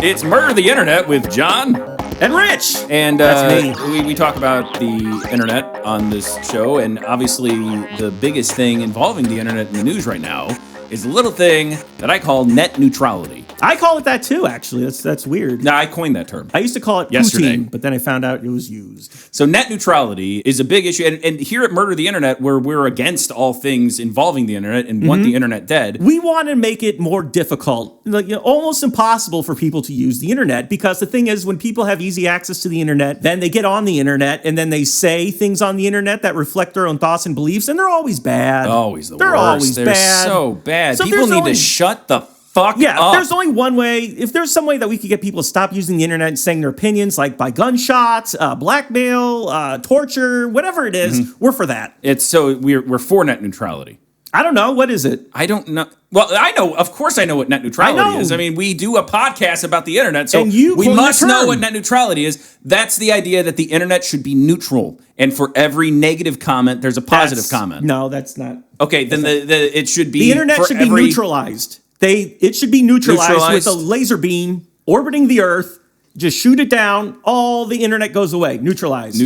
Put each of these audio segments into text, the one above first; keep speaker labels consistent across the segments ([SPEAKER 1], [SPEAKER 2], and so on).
[SPEAKER 1] It's Murder the Internet with John
[SPEAKER 2] and Rich.
[SPEAKER 1] And
[SPEAKER 2] That's me.
[SPEAKER 1] we talk about the internet on this show, and obviously the biggest thing involving the internet in the news right now is a little thing that I call net neutrality.
[SPEAKER 2] I call it that too, actually. That's weird.
[SPEAKER 1] No, I coined that term.
[SPEAKER 2] I used to call it
[SPEAKER 1] yesterday,
[SPEAKER 2] poutine, but then I found out it was used.
[SPEAKER 1] So net neutrality is a big issue. And here at Murder the Internet, where we're against all things involving the internet and want the internet dead.
[SPEAKER 2] We want to make it more difficult, like, almost impossible for people to use the internet, because the thing is, when people have easy access to the internet, then they get on the internet and then they say things on the internet that reflect their own thoughts and beliefs, and they're always bad.
[SPEAKER 1] Always the
[SPEAKER 2] they're
[SPEAKER 1] worst.
[SPEAKER 2] Always
[SPEAKER 1] they're
[SPEAKER 2] bad.
[SPEAKER 1] So bad.
[SPEAKER 2] So
[SPEAKER 1] people need to shut the fuck up.
[SPEAKER 2] If there's only one way, if there's some way that we could get people to stop using the internet and saying their opinions, like by gunshots, blackmail, torture, whatever it is, we're for that.
[SPEAKER 1] We're for net neutrality.
[SPEAKER 2] I don't know. What is it?
[SPEAKER 1] I don't know. Well, I know. Of course I know what net neutrality is. I mean, we do a podcast about the internet, so we must know what net neutrality is. That's the idea that the internet should be neutral, and for every negative comment, there's a positive comment.
[SPEAKER 2] No, that's not.
[SPEAKER 1] Okay, then it should be...
[SPEAKER 2] The internet should be neutralized. It should be neutralized with a laser beam orbiting the Earth. Just shoot it down. All the internet goes away. Neutralized.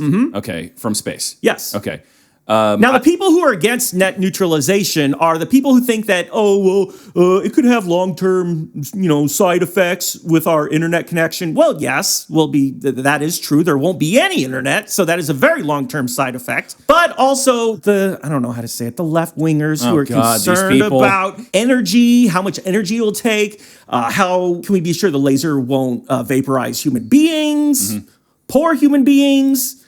[SPEAKER 1] Okay, from space.
[SPEAKER 2] Yes.
[SPEAKER 1] Okay.
[SPEAKER 2] Now, the people who are against net neutralization are the people who think that, it could have long-term, side effects with our internet connection. Well, yes, that is true. There won't be any internet, so that is a very long-term side effect. But also I don't know how to say it, the left-wingers who are concerned about energy, how much energy it will take, how can we be sure the laser won't vaporize human beings, poor human beings,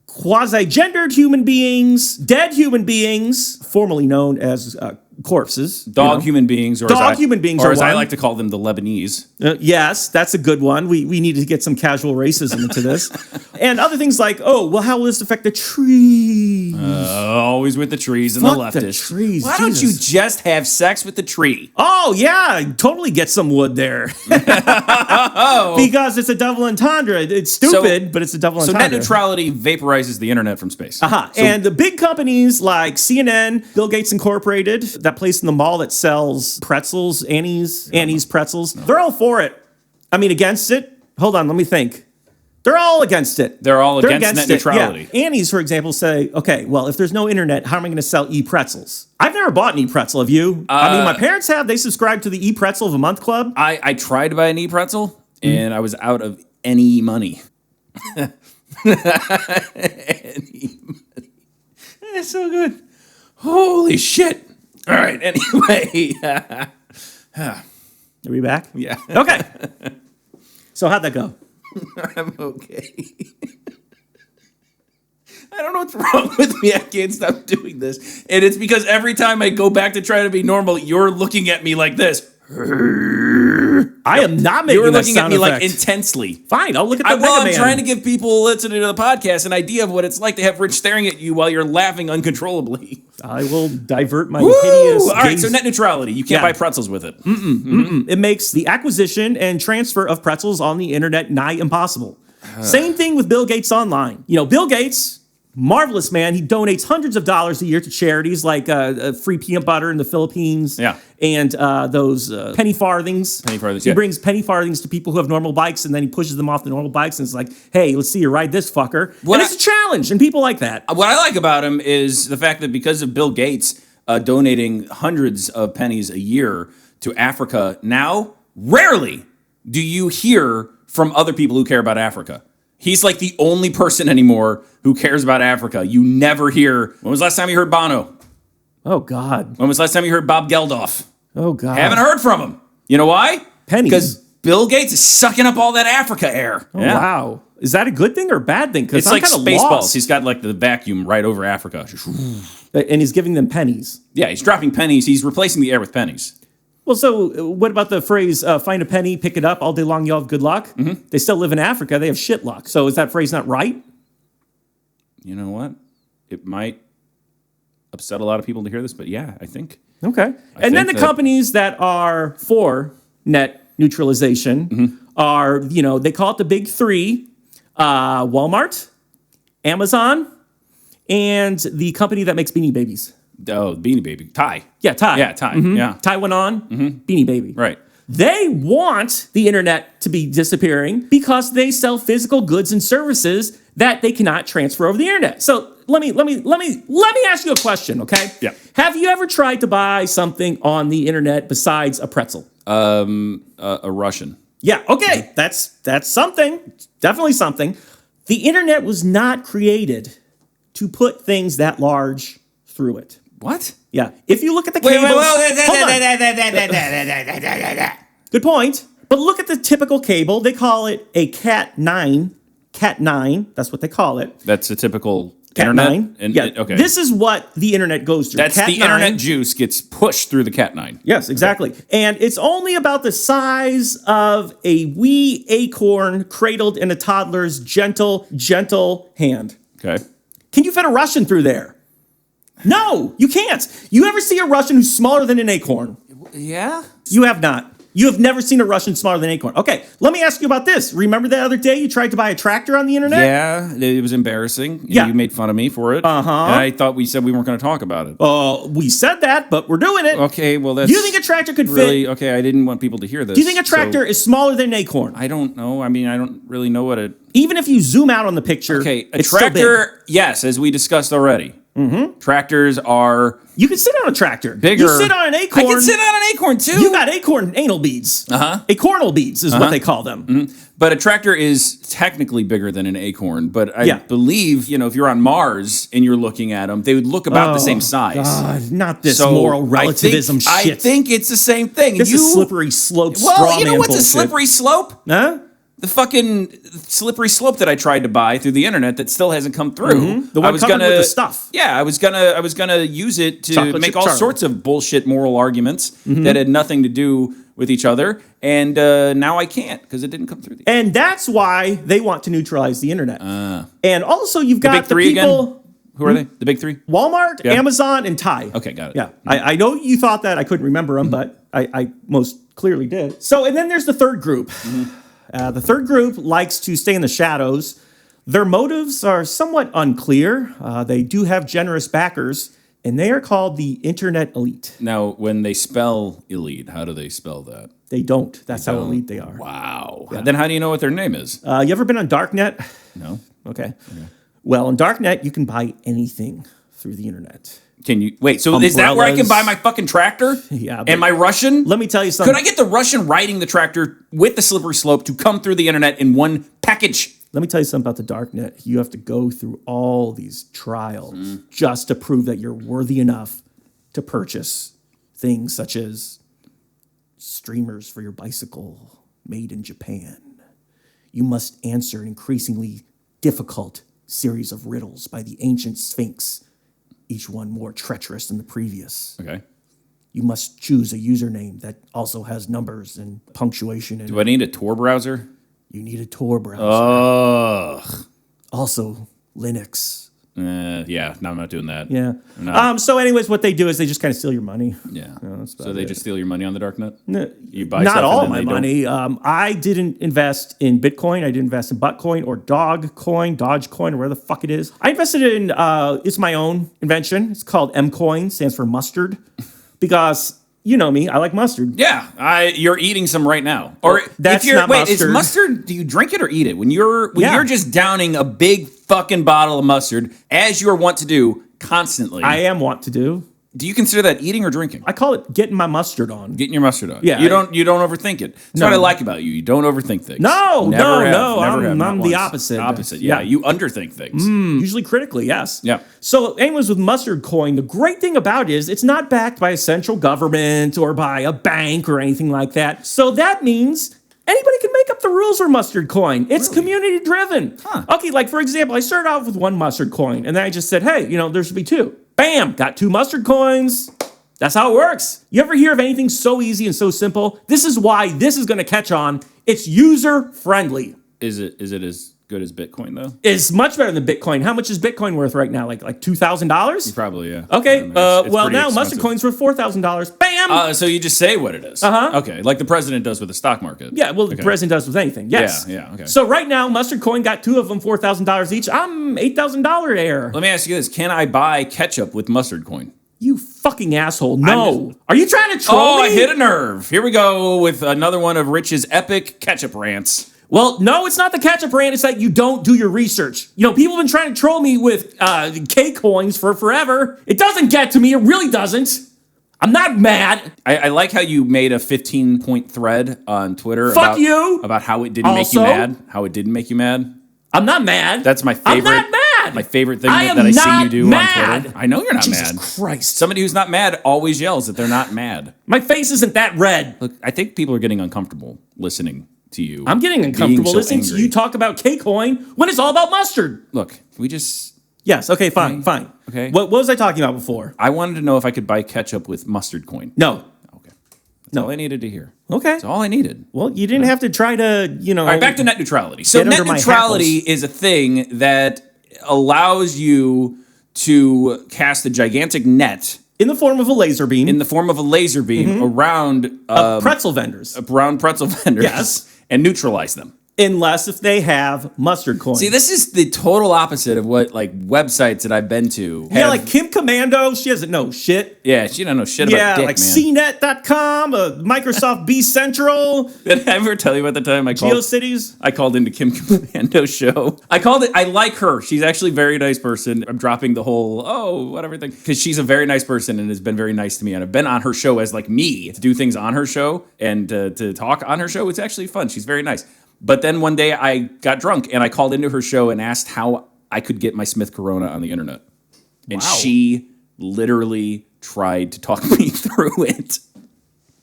[SPEAKER 2] quasi-gendered human beings, dead human beings, formerly known as corpses.
[SPEAKER 1] Human beings. Or
[SPEAKER 2] human beings
[SPEAKER 1] or as I like to call them, the Lebanese.
[SPEAKER 2] Yes, that's a good one. We need to get some casual racism into this. And other things like, how will this affect the trees?
[SPEAKER 1] Always with the trees and the leftists.
[SPEAKER 2] The trees.
[SPEAKER 1] Why don't you just have sex with the tree?
[SPEAKER 2] Oh, yeah. Totally get some wood there. Because it's a double entendre. It's stupid, but it's a double entendre.
[SPEAKER 1] So net neutrality vaporizes the internet from space.
[SPEAKER 2] And the big companies like CNN, Bill Gates Incorporated, that place in the mall that sells pretzels, Annie's pretzels, they're all for it. I mean, against it? Hold on, let me think. They're all against it.
[SPEAKER 1] They're all against net neutrality.
[SPEAKER 2] Yeah. Annie's, for example, say, okay, well, if there's no internet, how am I going to sell e-pretzels? I've never bought an e-pretzel, have you? I mean, my parents have. They subscribe to the e-pretzel of a month club.
[SPEAKER 1] I tried to buy an e-pretzel, and I was out of any money. It's so good. Holy shit. All right, anyway.
[SPEAKER 2] Are we back?
[SPEAKER 1] Yeah.
[SPEAKER 2] Okay. So how'd that go?
[SPEAKER 1] I'm okay. I don't know what's wrong with me. I can't stop doing this. And it's because every time I go back to try to be normal, you're looking at me like this.
[SPEAKER 2] I am not making
[SPEAKER 1] You're looking at me
[SPEAKER 2] effect.
[SPEAKER 1] like intensely.
[SPEAKER 2] Fine, I'll look at the
[SPEAKER 1] I'm trying to give people listening to the podcast an idea of what it's like to have Rich staring at you while you're laughing uncontrollably.
[SPEAKER 2] I will divert my hideous
[SPEAKER 1] All right, so net neutrality. You can't buy pretzels with it.
[SPEAKER 2] It makes the acquisition and transfer of pretzels on the internet nigh impossible. Same thing with Bill Gates Online. Bill Gates... marvelous man. He donates hundreds of dollars a year to charities like free peanut butter in the Philippines.
[SPEAKER 1] Yeah.
[SPEAKER 2] And those penny farthings. He brings penny farthings to people who have normal bikes, and then he pushes them off the normal bikes, and it's like, hey, let's see you ride this fucker. And it's a challenge, and people like that.
[SPEAKER 1] What I like about him is the fact that because of Bill Gates donating hundreds of pennies a year to Africa, now rarely do you hear from other people who care about Africa. He's like the only person anymore who cares about Africa. You never hear... When was the last time you heard Bono?
[SPEAKER 2] Oh, God.
[SPEAKER 1] When was the last time you heard Bob Geldof?
[SPEAKER 2] Oh, God.
[SPEAKER 1] Haven't heard from him. You know why?
[SPEAKER 2] Pennies.
[SPEAKER 1] Because Bill Gates is sucking up all that Africa air.
[SPEAKER 2] Oh, wow. Is that a good thing or a bad thing?
[SPEAKER 1] It's like Spaceballs. He's got like the vacuum right over Africa.
[SPEAKER 2] And he's giving them pennies.
[SPEAKER 1] Yeah, he's dropping pennies. He's replacing the air with pennies.
[SPEAKER 2] Well, so what about the phrase, find a penny, pick it up, all day long you'll have good luck? They still live in Africa. They have shit luck. So is that phrase not right?
[SPEAKER 1] You know what? It might upset a lot of people to hear this, but yeah, I think.
[SPEAKER 2] Okay. And then the companies that are for net neutralization are, they call it the big three, Walmart, Amazon, and the company that makes Beanie Babies.
[SPEAKER 1] Oh, Beanie Baby. Thai.
[SPEAKER 2] Yeah, Thai.
[SPEAKER 1] Yeah, Thai.
[SPEAKER 2] Mm-hmm.
[SPEAKER 1] Yeah.
[SPEAKER 2] Thai went on, Beanie Baby.
[SPEAKER 1] Right.
[SPEAKER 2] They want the internet to be disappearing because they sell physical goods and services that they cannot transfer over the internet. So let me ask you a question, okay?
[SPEAKER 1] Yeah.
[SPEAKER 2] Have you ever tried to buy something on the internet besides a pretzel?
[SPEAKER 1] A Russian.
[SPEAKER 2] Yeah, okay. That's something. Definitely something. The internet was not created to put things that large through it.
[SPEAKER 1] What?
[SPEAKER 2] Yeah. If you look at the cables... Good point. But look at the typical cable. They call it a Cat9. Cat9. That's what they call it.
[SPEAKER 1] That's a typical
[SPEAKER 2] Cat9.
[SPEAKER 1] internet?
[SPEAKER 2] Yeah.
[SPEAKER 1] Okay.
[SPEAKER 2] This is what the internet goes through.
[SPEAKER 1] That's
[SPEAKER 2] Cat9.
[SPEAKER 1] the internet juice gets pushed through the Cat9.
[SPEAKER 2] Yes, exactly. Okay. And it's only about the size of a wee acorn cradled in a toddler's gentle hand.
[SPEAKER 1] Okay.
[SPEAKER 2] Can you fit a Russian through there? No, you can't. You ever see a Russian who's smaller than an acorn?
[SPEAKER 1] Yeah?
[SPEAKER 2] You have not. You have never seen a Russian smaller than an acorn. Okay, let me ask you about this. Remember the other day you tried to buy a tractor on the internet?
[SPEAKER 1] Yeah, it was embarrassing.
[SPEAKER 2] Yeah.
[SPEAKER 1] You made fun of me for it.
[SPEAKER 2] Uh-huh.
[SPEAKER 1] And I thought we said we weren't going to talk about it.
[SPEAKER 2] We said that, but we're doing it.
[SPEAKER 1] Okay, well, that's...
[SPEAKER 2] Do you think a tractor could
[SPEAKER 1] really,
[SPEAKER 2] fit?
[SPEAKER 1] okay, I didn't want people to hear this.
[SPEAKER 2] Do you think a tractor is smaller than an acorn?
[SPEAKER 1] I don't know. I mean, I don't really know what it...
[SPEAKER 2] Even if you zoom out on the picture,
[SPEAKER 1] Okay, a
[SPEAKER 2] it's still
[SPEAKER 1] tractor, yes, as we discussed already. Mm-hmm. Tractors are...
[SPEAKER 2] You can sit on a tractor.
[SPEAKER 1] Bigger.
[SPEAKER 2] You sit on an acorn.
[SPEAKER 1] I can sit on an acorn, too.
[SPEAKER 2] You got acorn anal beads.
[SPEAKER 1] Uh-huh.
[SPEAKER 2] Acornal beads is what they call them.
[SPEAKER 1] Mm-hmm. But a tractor is technically bigger than an acorn. But I believe, if you're on Mars and you're looking at them, they would look about the same size.
[SPEAKER 2] God, not this moral relativism shit.
[SPEAKER 1] I think it's the same thing.
[SPEAKER 2] This is slippery slope.
[SPEAKER 1] Well, you know what's
[SPEAKER 2] bullshit.
[SPEAKER 1] a slippery slope?
[SPEAKER 2] Huh?
[SPEAKER 1] The fucking slippery slope that I tried to buy through the internet that still hasn't come through.
[SPEAKER 2] Mm-hmm. The one covered with the stuff.
[SPEAKER 1] Yeah, I was gonna use it to
[SPEAKER 2] Chocolate
[SPEAKER 1] make
[SPEAKER 2] chip
[SPEAKER 1] all
[SPEAKER 2] Charlie.
[SPEAKER 1] sorts of bullshit moral arguments that had nothing to do with each other, and now I can't because it didn't come through.
[SPEAKER 2] And that's why they want to neutralize the internet. And also, you've got
[SPEAKER 1] big
[SPEAKER 2] the
[SPEAKER 1] three
[SPEAKER 2] people.
[SPEAKER 1] again? Who are they? The big three?
[SPEAKER 2] Walmart, Amazon, and Thai.
[SPEAKER 1] Okay, got it.
[SPEAKER 2] Yeah, I know you thought that. I couldn't remember them, but I most clearly did. So, and then there's the third group. The third group likes to stay in the shadows. Their motives are somewhat unclear. They do have generous backers, and they are called the Internet Elite.
[SPEAKER 1] Now, when they spell elite, how do they spell that?
[SPEAKER 2] They don't. That's how elite they are.
[SPEAKER 1] Wow. Yeah. Then how do you know what their name is?
[SPEAKER 2] You ever been on Darknet?
[SPEAKER 1] No.
[SPEAKER 2] Okay. Well, on Darknet, you can buy anything through the internet.
[SPEAKER 1] Can you wait? So is that where I can buy my fucking tractor?
[SPEAKER 2] Yeah.
[SPEAKER 1] And my Russian?
[SPEAKER 2] Let me tell you something.
[SPEAKER 1] Could I get the Russian riding the tractor with the slippery slope to come through the internet in one package?
[SPEAKER 2] Let me tell you something about the Darknet. You have to go through all these trials just to prove that you're worthy enough to purchase things such as streamers for your bicycle made in Japan. You must answer an increasingly difficult series of riddles by the ancient Sphinx, each one more treacherous than the previous.
[SPEAKER 1] Okay.
[SPEAKER 2] You must choose a username that also has numbers and punctuation.
[SPEAKER 1] Do I need a Tor browser?
[SPEAKER 2] You need a Tor browser.
[SPEAKER 1] Ugh.
[SPEAKER 2] Also, Linux.
[SPEAKER 1] Yeah, no, I'm not doing that.
[SPEAKER 2] Yeah. So anyways, what they do is they just kind of steal your money.
[SPEAKER 1] Yeah. So they just steal your money on the darknet?
[SPEAKER 2] No,
[SPEAKER 1] You buy
[SPEAKER 2] not
[SPEAKER 1] stuff
[SPEAKER 2] all
[SPEAKER 1] and
[SPEAKER 2] my
[SPEAKER 1] then they
[SPEAKER 2] money. I didn't invest in Bitcoin. I didn't invest in Buttcoin or Dogecoin, or where the fuck it is. I invested in, it's my own invention. It's called Mcoin, stands for mustard, because you know me, I like mustard.
[SPEAKER 1] Yeah, you're eating some right now. Or
[SPEAKER 2] that's
[SPEAKER 1] if you're,
[SPEAKER 2] not
[SPEAKER 1] wait,
[SPEAKER 2] mustard.
[SPEAKER 1] is mustard? Do you drink it or eat it? When you're just downing a big fucking bottle of mustard, as you are wont to do constantly.
[SPEAKER 2] I am wont to do.
[SPEAKER 1] Do you consider that eating or drinking?
[SPEAKER 2] I call it getting my mustard on.
[SPEAKER 1] Getting your mustard on.
[SPEAKER 2] Yeah,
[SPEAKER 1] You don't overthink it. That's what I like about you. You don't overthink things.
[SPEAKER 2] No.
[SPEAKER 1] Never have,
[SPEAKER 2] I'm
[SPEAKER 1] not
[SPEAKER 2] the
[SPEAKER 1] once.
[SPEAKER 2] opposite.
[SPEAKER 1] Opposite. Yeah. You underthink things.
[SPEAKER 2] Usually critically, yes.
[SPEAKER 1] Yeah.
[SPEAKER 2] So anyways, with mustard coin, the great thing about it is it's not backed by a central government or by a bank or anything like that. So that means anybody can make up the rules for mustard coin. It's community driven.
[SPEAKER 1] Huh.
[SPEAKER 2] Okay, like for example, I started off with one mustard coin and then I just said, hey, there should be two. Bam, got 2 mustard coins. That's how it works. You ever hear of anything so easy and so simple? This is why this is going to catch on. It's user friendly.
[SPEAKER 1] Is it as good as Bitcoin though?
[SPEAKER 2] It's much better than Bitcoin. How much is Bitcoin worth right now? Like $2,000?
[SPEAKER 1] Probably, yeah.
[SPEAKER 2] Okay.
[SPEAKER 1] It's
[SPEAKER 2] Well,
[SPEAKER 1] pretty
[SPEAKER 2] now
[SPEAKER 1] expensive.
[SPEAKER 2] mustard coin's worth $4,000. Bam.
[SPEAKER 1] So you just say what it is. Okay, like the president does with the stock market.
[SPEAKER 2] Yeah. Well, the president does with anything. Yes.
[SPEAKER 1] Yeah. Okay.
[SPEAKER 2] So right now, mustard coin got 2 of them, $4,000 each. I'm $8,000 heir.
[SPEAKER 1] Let me ask you this: can I buy ketchup with mustard coin?
[SPEAKER 2] You fucking asshole. No. Are you trying to troll
[SPEAKER 1] Oh,
[SPEAKER 2] me?
[SPEAKER 1] I hit a nerve. Here we go with another one of Rich's epic ketchup rants.
[SPEAKER 2] Well, no, it's not the ketchup rant. It's that you don't do your research. You know, people have been trying to troll me with K coins for forever. It doesn't get to me. It really doesn't. I'm not mad.
[SPEAKER 1] I like how you made a 15-point thread on Twitter about how it didn't make you mad. How it didn't make you mad.
[SPEAKER 2] I'm not mad.
[SPEAKER 1] That's my favorite.
[SPEAKER 2] I'm not mad.
[SPEAKER 1] My favorite thing that I see you do
[SPEAKER 2] mad.
[SPEAKER 1] on Twitter. I know you're not
[SPEAKER 2] Jesus
[SPEAKER 1] mad.
[SPEAKER 2] Christ.
[SPEAKER 1] Somebody who's not mad always yells that they're not mad.
[SPEAKER 2] My face isn't that red.
[SPEAKER 1] Look, I think people are getting uncomfortable listening to you.
[SPEAKER 2] I'm getting uncomfortable
[SPEAKER 1] so
[SPEAKER 2] listening to you talk about K-Coin when it's all about mustard.
[SPEAKER 1] Look, we just...
[SPEAKER 2] Yes, okay, fine.
[SPEAKER 1] Okay.
[SPEAKER 2] What was I talking about before?
[SPEAKER 1] I wanted to know if I could buy ketchup with mustard coin.
[SPEAKER 2] No.
[SPEAKER 1] Okay. That's all I needed to hear.
[SPEAKER 2] Okay.
[SPEAKER 1] That's all I needed.
[SPEAKER 2] Well, you didn't have to try to,
[SPEAKER 1] All right, back to net neutrality. So net neutrality is a thing that allows you to cast a gigantic net
[SPEAKER 2] in the form of a laser beam.
[SPEAKER 1] Around
[SPEAKER 2] pretzel vendors.
[SPEAKER 1] Around pretzel vendors.
[SPEAKER 2] Yes.
[SPEAKER 1] And neutralize them.
[SPEAKER 2] Unless if they have mustard coins.
[SPEAKER 1] See, this is the total opposite of what like websites that I've been to.
[SPEAKER 2] Yeah, like Kim Commando, she doesn't know shit.
[SPEAKER 1] Yeah, she don't know shit about dick,
[SPEAKER 2] like
[SPEAKER 1] man.
[SPEAKER 2] CNET.com, Microsoft B Central.
[SPEAKER 1] Did I ever tell you about the time I called
[SPEAKER 2] GeoCities?
[SPEAKER 1] I called into Kim Commando's show. I like her. She's actually a very nice person. I'm dropping the whole whatever thing because she's a very nice person and has been very nice to me. And I've been on her show as like me to do things on her show and to talk on her show. It's actually fun. She's very nice. But then one day I got drunk and I called into her show and asked how I could get my Smith Corona on the internet. And she literally tried to talk me through it.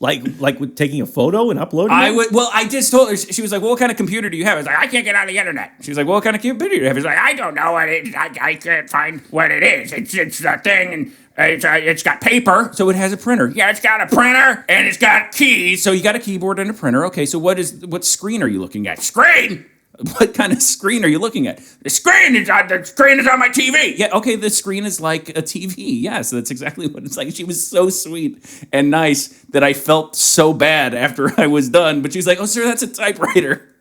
[SPEAKER 2] Like with taking a photo and uploading it?
[SPEAKER 1] I just told her, she was like, well, what kind of computer do you have? I was like, I can't get on the internet. She was like, well, what kind of computer do you have? I was like, I don't know what it is. I can't find what it is. It's a thing and it's got paper, so it has a printer. Yeah, it's got a printer and it's got keys. So you got a keyboard and a printer. Okay, so what screen are you looking at? Screen? What kind of screen are you looking at? The screen is on my TV. Yeah, okay, the screen is like a TV. Yes, that's exactly what it's like. She was so sweet and nice that I felt so bad after I was done. But she's like, oh, sir, that's a typewriter.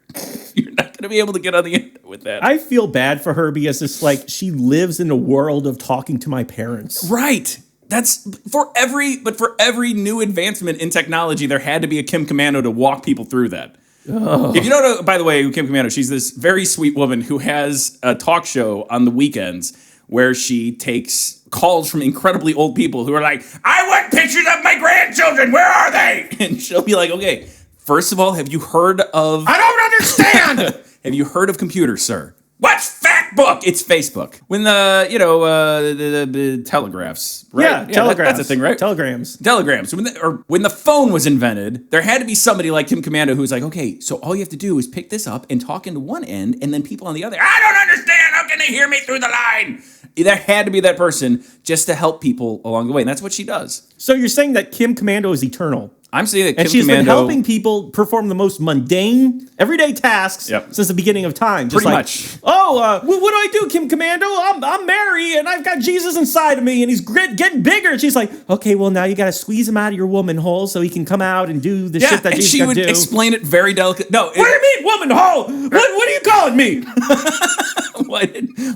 [SPEAKER 1] You're not going to be able to get on the internet with that.
[SPEAKER 2] I feel bad for her because it's like she lives in a world of talking to my parents.
[SPEAKER 1] Right. That's for every new advancement in technology, there had to be a Kim Commando to walk people through that. Oh. If you don't know, by the way, Kim Commando, she's this very sweet woman who has a talk show on the weekends where she takes calls from incredibly old people who are like, I want pictures of my grandchildren. Where are they? And she'll be like, okay, first of all, have you heard of... I don't understand! Have you heard of computers, sir? What's Factbook? It's Facebook. When the telegraphs, right?
[SPEAKER 2] Yeah, telegraphs.
[SPEAKER 1] That's a thing, right?
[SPEAKER 2] Telegrams.
[SPEAKER 1] When the phone was invented, there had to be somebody like Kim Commando who was like, okay, so all you have to do is pick this up and talk into one end, and then people on the other, I don't understand. How can they hear me through the line? There had to be that person just to help people along the way, and that's what she does.
[SPEAKER 2] So you're saying that Kim Commando is eternal?
[SPEAKER 1] I'm saying that Kim
[SPEAKER 2] and she's
[SPEAKER 1] Commando,
[SPEAKER 2] been helping people perform the most mundane, everyday tasks since the beginning of time.
[SPEAKER 1] Pretty much.
[SPEAKER 2] What do I do, Kim Commando? I'm Mary, and I've got Jesus inside of me, and he's getting bigger. And she's like, okay, well, now you got to squeeze him out of your woman hole so he can come out and do the shit that Jesus got to do.
[SPEAKER 1] And she would explain it very delicately. No,
[SPEAKER 2] what do you mean, woman hole? What are you calling me?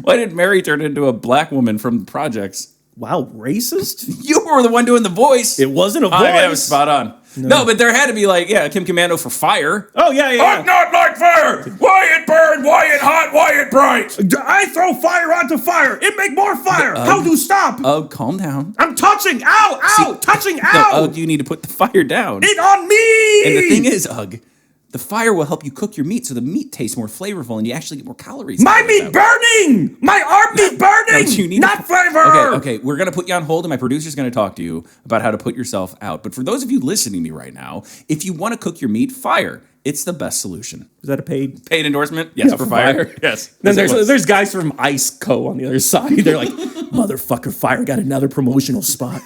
[SPEAKER 1] Why did Mary turn into a black woman from the projects?
[SPEAKER 2] Wow, racist?
[SPEAKER 1] You were the one doing the voice.
[SPEAKER 2] It wasn't a voice.
[SPEAKER 1] That was spot on. No, but there had to be Kim Commando for fire.
[SPEAKER 2] Oh, yeah.
[SPEAKER 1] I'm not like fire. Why it burn? Why it hot? Why it bright?
[SPEAKER 2] I throw fire onto fire. It make more fire. How do stop?
[SPEAKER 1] Calm down.
[SPEAKER 2] I'm touching. Ow. Touching. Ow.
[SPEAKER 1] No, you need to put the fire down.
[SPEAKER 2] It on me.
[SPEAKER 1] And the thing is, the fire will help you cook your meat so the meat tastes more flavorful and you actually get more calories.
[SPEAKER 2] My meat burning! My armpit burning! Not flavor!
[SPEAKER 1] Okay, we're going to put you on hold and my producer's going to talk to you about how to put yourself out. But for those of you listening to me right now, if you want to cook your meat, fire. It's the best solution.
[SPEAKER 2] Is that a paid
[SPEAKER 1] endorsement? Yes, for fire. Yes.
[SPEAKER 2] Then there's guys from Ice Co. on the other side. They're like, motherfucker, fire got another promotional spot.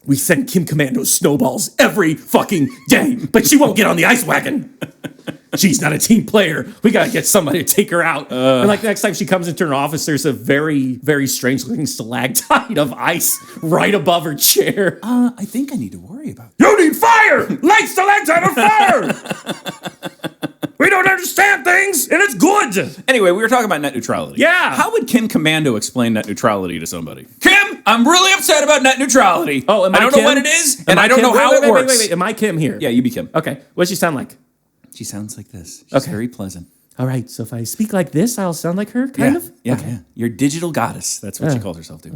[SPEAKER 2] We send Kim Commando snowballs every fucking day, but she won't get on the ice wagon. She's not a team player. We gotta get somebody to take her out. And next time she comes into her office, there's a very, very strange looking stalactite of ice right above her chair.
[SPEAKER 1] I think I need to worry about that.
[SPEAKER 2] You need fire! Light stalactite of fire! We don't understand things, and it's good.
[SPEAKER 1] Anyway, we were talking about net neutrality.
[SPEAKER 2] Yeah.
[SPEAKER 1] How would Kim Commando explain net neutrality to somebody? Kim! I'm really upset about net neutrality.
[SPEAKER 2] Oh, am I
[SPEAKER 1] don't
[SPEAKER 2] Kim?
[SPEAKER 1] know what it is,
[SPEAKER 2] Am
[SPEAKER 1] and I don't
[SPEAKER 2] Kim?
[SPEAKER 1] know how it works.
[SPEAKER 2] Wait. Am I Kim here?
[SPEAKER 1] Yeah, you be Kim.
[SPEAKER 2] Okay. What does she sound like?
[SPEAKER 1] She sounds like this. She's
[SPEAKER 2] Okay.
[SPEAKER 1] very pleasant.
[SPEAKER 2] All right. So if I speak like this, I'll sound like her, kind of?
[SPEAKER 1] Yeah,
[SPEAKER 2] Okay.
[SPEAKER 1] yeah. Your digital goddess. That's what she calls herself, too.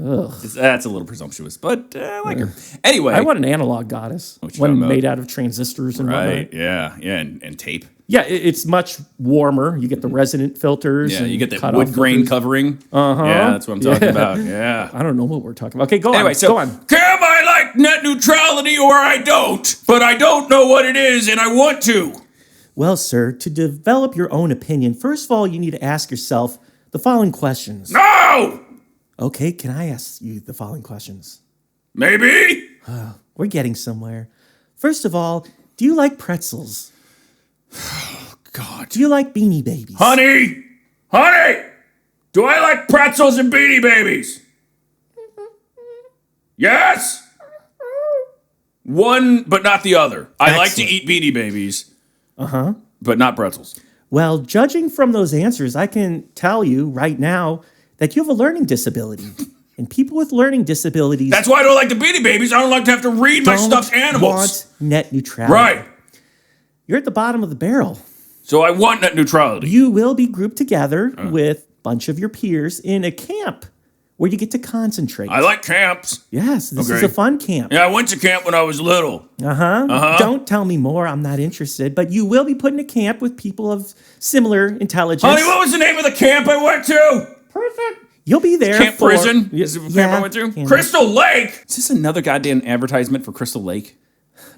[SPEAKER 1] That's a little presumptuous, but I like her. Anyway.
[SPEAKER 2] I want an analog goddess.
[SPEAKER 1] What you
[SPEAKER 2] One
[SPEAKER 1] talking about?
[SPEAKER 2] made out of transistors and
[SPEAKER 1] Right,
[SPEAKER 2] whatnot.
[SPEAKER 1] yeah, and tape.
[SPEAKER 2] Yeah, it's much warmer. You get the resonant filters.
[SPEAKER 1] Yeah,
[SPEAKER 2] and
[SPEAKER 1] you get that
[SPEAKER 2] cut
[SPEAKER 1] wood
[SPEAKER 2] off
[SPEAKER 1] grain
[SPEAKER 2] filters.
[SPEAKER 1] covering. Yeah, that's what I'm talking about. Yeah.
[SPEAKER 2] I don't know what we're talking about. Okay, go
[SPEAKER 1] Anyway,
[SPEAKER 2] on.
[SPEAKER 1] so
[SPEAKER 2] Go on.
[SPEAKER 1] Kim, I like net neutrality or I don't, but I don't know what it is and I want to.
[SPEAKER 2] Well, sir, to develop your own opinion, first of all, you need to ask yourself the following questions.
[SPEAKER 1] No!
[SPEAKER 2] Okay, can I ask you the following questions?
[SPEAKER 1] Maybe?
[SPEAKER 2] We're getting somewhere. First of all, do you like pretzels?
[SPEAKER 1] God.
[SPEAKER 2] Do you like Beanie Babies?
[SPEAKER 1] Honey! Do I like pretzels and Beanie Babies? Yes? One, but not the other. I like to
[SPEAKER 2] Excellent.
[SPEAKER 1] eat Beanie Babies. But not pretzels.
[SPEAKER 2] Well, judging from those answers, I can tell you right now that you have a learning disability. And people with learning disabilities
[SPEAKER 1] That's why I don't like the Beanie Babies. I don't like to have to read my
[SPEAKER 2] don't
[SPEAKER 1] stuffed animals.
[SPEAKER 2] want net neutrality.
[SPEAKER 1] Right.
[SPEAKER 2] You're at the bottom of the barrel.
[SPEAKER 1] So I want net neutrality.
[SPEAKER 2] You will be grouped together with a bunch of your peers in a camp where you get to concentrate.
[SPEAKER 1] I like camps.
[SPEAKER 2] Yes, this is
[SPEAKER 1] Okay.
[SPEAKER 2] a fun camp.
[SPEAKER 1] Yeah, I went to camp when I was little.
[SPEAKER 2] Don't tell me more. I'm not interested. But you will be put in a camp with people of similar intelligence.
[SPEAKER 1] Honey, what was the name of the camp I went to?
[SPEAKER 2] Perfect. You'll be there.
[SPEAKER 1] Camp
[SPEAKER 2] for,
[SPEAKER 1] Prison? Is it the camp I went to?
[SPEAKER 2] camp.
[SPEAKER 1] Crystal Lake? Is this another goddamn advertisement for Crystal Lake?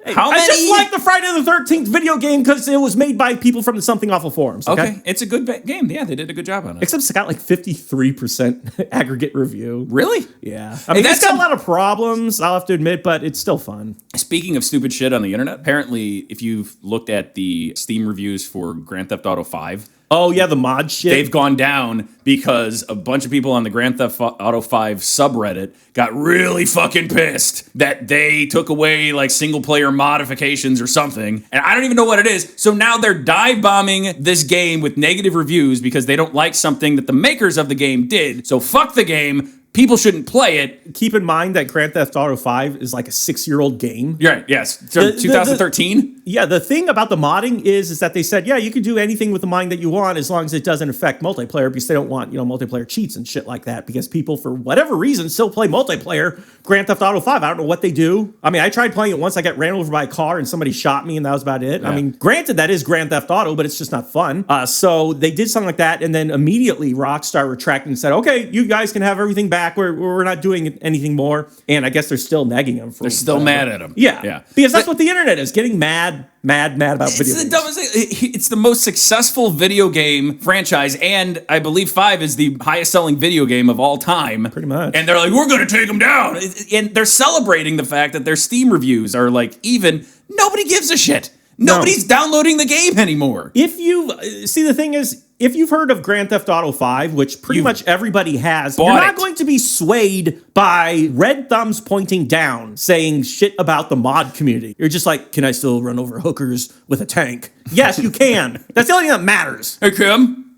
[SPEAKER 1] How
[SPEAKER 2] I
[SPEAKER 1] many?
[SPEAKER 2] just like the Friday the 13th video game because it was made by people from the Something Awful forums.
[SPEAKER 1] Okay, it's a good game. Yeah, they did a good job on it.
[SPEAKER 2] Except it's got like 53% aggregate review.
[SPEAKER 1] Really?
[SPEAKER 2] Yeah. I mean, it's got a lot of problems, I'll have to admit, but it's still fun.
[SPEAKER 1] Speaking of stupid shit on the internet, apparently, if you've looked at the Steam reviews for Grand Theft Auto 5,
[SPEAKER 2] Oh, yeah, the mod shit.
[SPEAKER 1] they've gone down because a bunch of people on the Grand Theft Auto 5 subreddit got really fucking pissed that they took away like single player modifications or something. And I don't even know what it is. So now they're dive bombing this game with negative reviews because they don't like something that the makers of the game did. So fuck the game. People shouldn't play it.
[SPEAKER 2] Keep in mind that Grand Theft Auto 5 is like a 6-year-old game.
[SPEAKER 1] Right, yes. So 2013?
[SPEAKER 2] Yeah, the thing about the modding is that they said, yeah, you can do anything with the modding that you want as long as it doesn't affect multiplayer because they don't want, multiplayer cheats and shit like that because people, for whatever reason, still play multiplayer. Grand Theft Auto 5, I don't know what they do. I mean, I tried playing it once. I got ran over by a car and somebody shot me and that was about it.
[SPEAKER 1] Yeah.
[SPEAKER 2] I mean, granted, that is Grand Theft Auto, but it's just not fun. So they did something like that and then immediately Rockstar retracted and said, okay, you guys can have everything back. We're not doing anything more. And I guess they're still negging them.
[SPEAKER 1] They're still mad at him.
[SPEAKER 2] Yeah. Because that's what the internet is, getting mad about video
[SPEAKER 1] It's the
[SPEAKER 2] games.
[SPEAKER 1] dumbest thing. It's the most successful video game franchise, and I believe 5 is the highest selling video game of all time.
[SPEAKER 2] Pretty much.
[SPEAKER 1] And they're like, we're going to take them down. And they're celebrating the fact that their Steam reviews are like even. Nobody gives a shit. Nobody's downloading the game anymore.
[SPEAKER 2] If you see, the thing is, if you've heard of Grand Theft Auto 5, which pretty much everybody has, you're not going to be swayed by red thumbs pointing down saying shit about the mod community. You're just like, can I still run over hookers with a tank? Yes, you can. That's the only thing that matters.
[SPEAKER 1] Hey, Kim.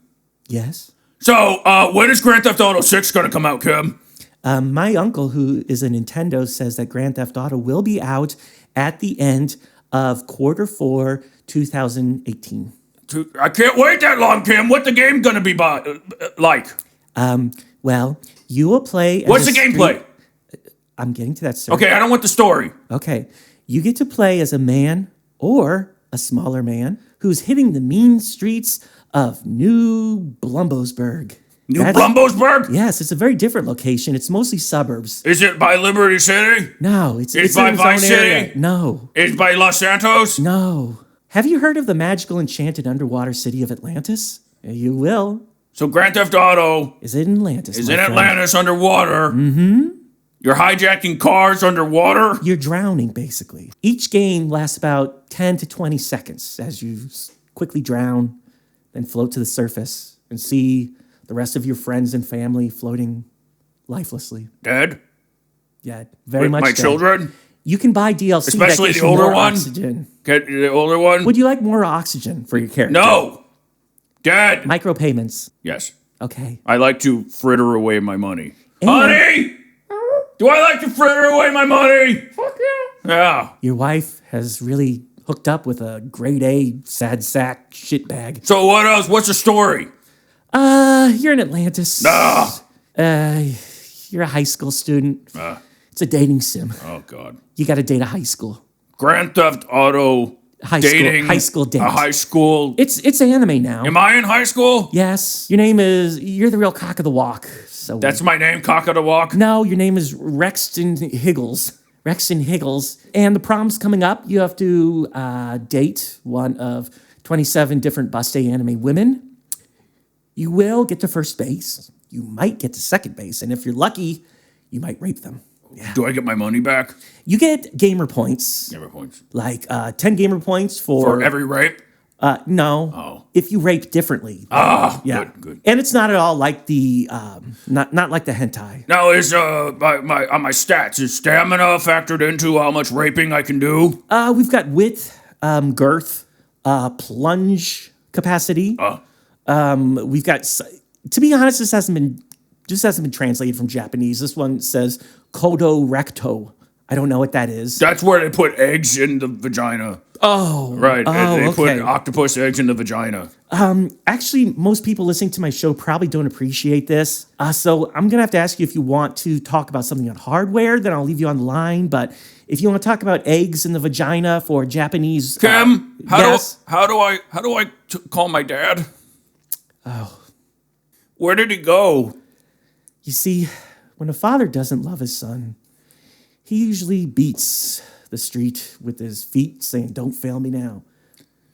[SPEAKER 2] Yes.
[SPEAKER 1] So, when is Grand Theft Auto 6 going to come out, Kim?
[SPEAKER 2] My uncle, who is a Nintendo, says that Grand Theft Auto will be out at the end of Q4 2018.
[SPEAKER 1] I can't wait that long, Kim. What's the game going to be like?
[SPEAKER 2] Well, you will play.
[SPEAKER 1] What's the gameplay?
[SPEAKER 2] I'm getting to that, sir.
[SPEAKER 1] Okay, I don't want the story.
[SPEAKER 2] Okay. You get to play as a man or a smaller man who's hitting the mean streets of New Blumbosburg.
[SPEAKER 1] Blumbosburg?
[SPEAKER 2] Yes, it's a very different location. It's mostly suburbs.
[SPEAKER 1] Is it by Liberty City?
[SPEAKER 2] No, it's
[SPEAKER 1] by
[SPEAKER 2] in its
[SPEAKER 1] Vice
[SPEAKER 2] own
[SPEAKER 1] City?
[SPEAKER 2] area. No.
[SPEAKER 1] It's by Los Santos?
[SPEAKER 2] No. Have you heard of the magical enchanted underwater city of Atlantis? You will.
[SPEAKER 1] So Grand Theft Auto
[SPEAKER 2] Is it in Atlantis?
[SPEAKER 1] is
[SPEAKER 2] my
[SPEAKER 1] in
[SPEAKER 2] friend?
[SPEAKER 1] Atlantis underwater. Mm-hmm. You're hijacking cars underwater?
[SPEAKER 2] You're drowning, basically. Each game lasts about 10 to 20 seconds as you quickly drown, then float to the surface and see the rest of your friends and family floating lifelessly.
[SPEAKER 1] Dead?
[SPEAKER 2] Yeah, very
[SPEAKER 1] With
[SPEAKER 2] much
[SPEAKER 1] my
[SPEAKER 2] dead.
[SPEAKER 1] children?
[SPEAKER 2] You can buy DLC
[SPEAKER 1] Especially
[SPEAKER 2] that gives
[SPEAKER 1] the
[SPEAKER 2] you
[SPEAKER 1] older
[SPEAKER 2] more
[SPEAKER 1] one?
[SPEAKER 2] oxygen.
[SPEAKER 1] Get the older one?
[SPEAKER 2] Would you like more oxygen for your character?
[SPEAKER 1] No! Dead!
[SPEAKER 2] Micropayments.
[SPEAKER 1] Yes.
[SPEAKER 2] Okay.
[SPEAKER 1] I like to fritter away my money.
[SPEAKER 2] And-
[SPEAKER 1] Honey! Do I like to fritter away my money? Fuck yeah. Yeah.
[SPEAKER 2] Your wife has really hooked up with a grade A sad sack shitbag.
[SPEAKER 1] So what else? What's the story?
[SPEAKER 2] You're in Atlantis.
[SPEAKER 1] Ah.
[SPEAKER 2] You're a high school student. It's a dating sim.
[SPEAKER 1] Oh, God.
[SPEAKER 2] You got to date a high school.
[SPEAKER 1] Grand Theft Auto dating.
[SPEAKER 2] High school date.
[SPEAKER 1] A high school.
[SPEAKER 2] It's anime now.
[SPEAKER 1] Am I in high school?
[SPEAKER 2] Yes. You're the real cock of the walk. So
[SPEAKER 1] That's my name, Cock of the Walk?
[SPEAKER 2] No, your name is Rexton Higgles. Rexton Higgles. And the prom's coming up. You have to date one of 27 different buste anime women. You will get to first base. You might get to second base. And if you're lucky, you might rape them. Yeah.
[SPEAKER 1] Do I get my money back?
[SPEAKER 2] You get gamer points.
[SPEAKER 1] Gamer points.
[SPEAKER 2] Like 10 gamer points
[SPEAKER 1] For every rape?
[SPEAKER 2] No.
[SPEAKER 1] Oh.
[SPEAKER 2] If you rape differently.
[SPEAKER 1] Yeah. Good.
[SPEAKER 2] And it's not at all like the not like the hentai.
[SPEAKER 1] Now is my stats, is stamina factored into how much raping I can do?
[SPEAKER 2] We've got width, girth, plunge capacity. We've got, to be honest, this hasn't been translated from Japanese. This one says kodo recto. I don't know what that is.
[SPEAKER 1] That's where they put eggs in the vagina.
[SPEAKER 2] Oh.
[SPEAKER 1] Right. They
[SPEAKER 2] okay.
[SPEAKER 1] put octopus eggs in the vagina.
[SPEAKER 2] Actually, most people listening to my show probably don't appreciate this. So I'm going to have to ask you if you want to talk about something on hardware, then I'll leave you on the line. But if you want to talk about eggs in the vagina for Japanese...
[SPEAKER 1] Kim,
[SPEAKER 2] yes?
[SPEAKER 1] how do I call my dad?
[SPEAKER 2] Oh.
[SPEAKER 1] Where did he go?
[SPEAKER 2] You see, when a father doesn't love his son, he usually beats the street with his feet, saying, "Don't fail me now."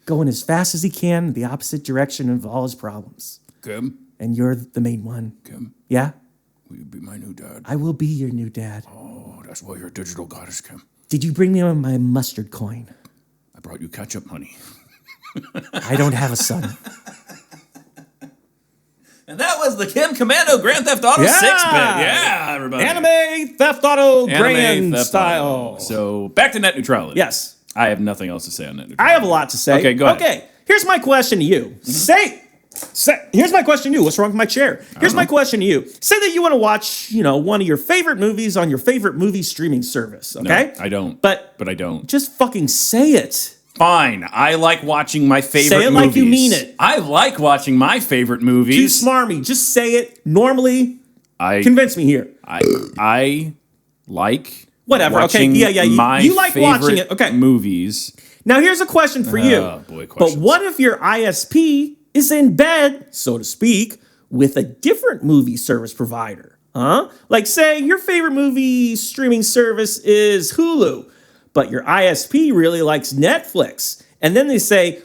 [SPEAKER 2] Going as fast as he can in the opposite direction of all his problems.
[SPEAKER 1] Kim?
[SPEAKER 2] And you're the main one.
[SPEAKER 1] Kim?
[SPEAKER 2] Yeah?
[SPEAKER 1] Will you be my new dad?
[SPEAKER 2] I will be your new dad.
[SPEAKER 1] Oh, that's why you're a digital goddess, Kim.
[SPEAKER 2] Did you bring me my mustard coin?
[SPEAKER 1] I brought you ketchup money.
[SPEAKER 2] I don't have a son.
[SPEAKER 1] And that was the Kim Commando Grand Theft Auto 6-bit. Yeah, everybody.
[SPEAKER 2] Anime Theft Auto Grand
[SPEAKER 1] Theft
[SPEAKER 2] style.
[SPEAKER 1] Auto. So back to net neutrality.
[SPEAKER 2] Yes.
[SPEAKER 1] I have nothing else to say on net neutrality.
[SPEAKER 2] I have a lot to say.
[SPEAKER 1] Okay, go ahead.
[SPEAKER 2] Okay, here's my question to you. Here's my question to you. What's wrong with my chair? Here's my question to you. Say that you want to watch, one of your favorite movies on your favorite movie streaming service, okay?
[SPEAKER 1] No, I don't.
[SPEAKER 2] But
[SPEAKER 1] I don't.
[SPEAKER 2] just fucking say it.
[SPEAKER 1] Fine. I like watching my favorite movies.
[SPEAKER 2] Say it like you mean it.
[SPEAKER 1] I like watching my favorite movies.
[SPEAKER 2] Too smarmy. Just say it normally.
[SPEAKER 1] I
[SPEAKER 2] Convince me here.
[SPEAKER 1] I like
[SPEAKER 2] whatever. Okay.
[SPEAKER 1] watching
[SPEAKER 2] Yeah.
[SPEAKER 1] my
[SPEAKER 2] You like watching it. Okay.
[SPEAKER 1] movies.
[SPEAKER 2] Now here's a question for you.
[SPEAKER 1] Boy,
[SPEAKER 2] but
[SPEAKER 1] questions.
[SPEAKER 2] what if your ISP is in bed, so to speak, with a different movie service provider? Huh? Like say your favorite movie streaming service is Hulu, but your ISP really likes Netflix. And then they say,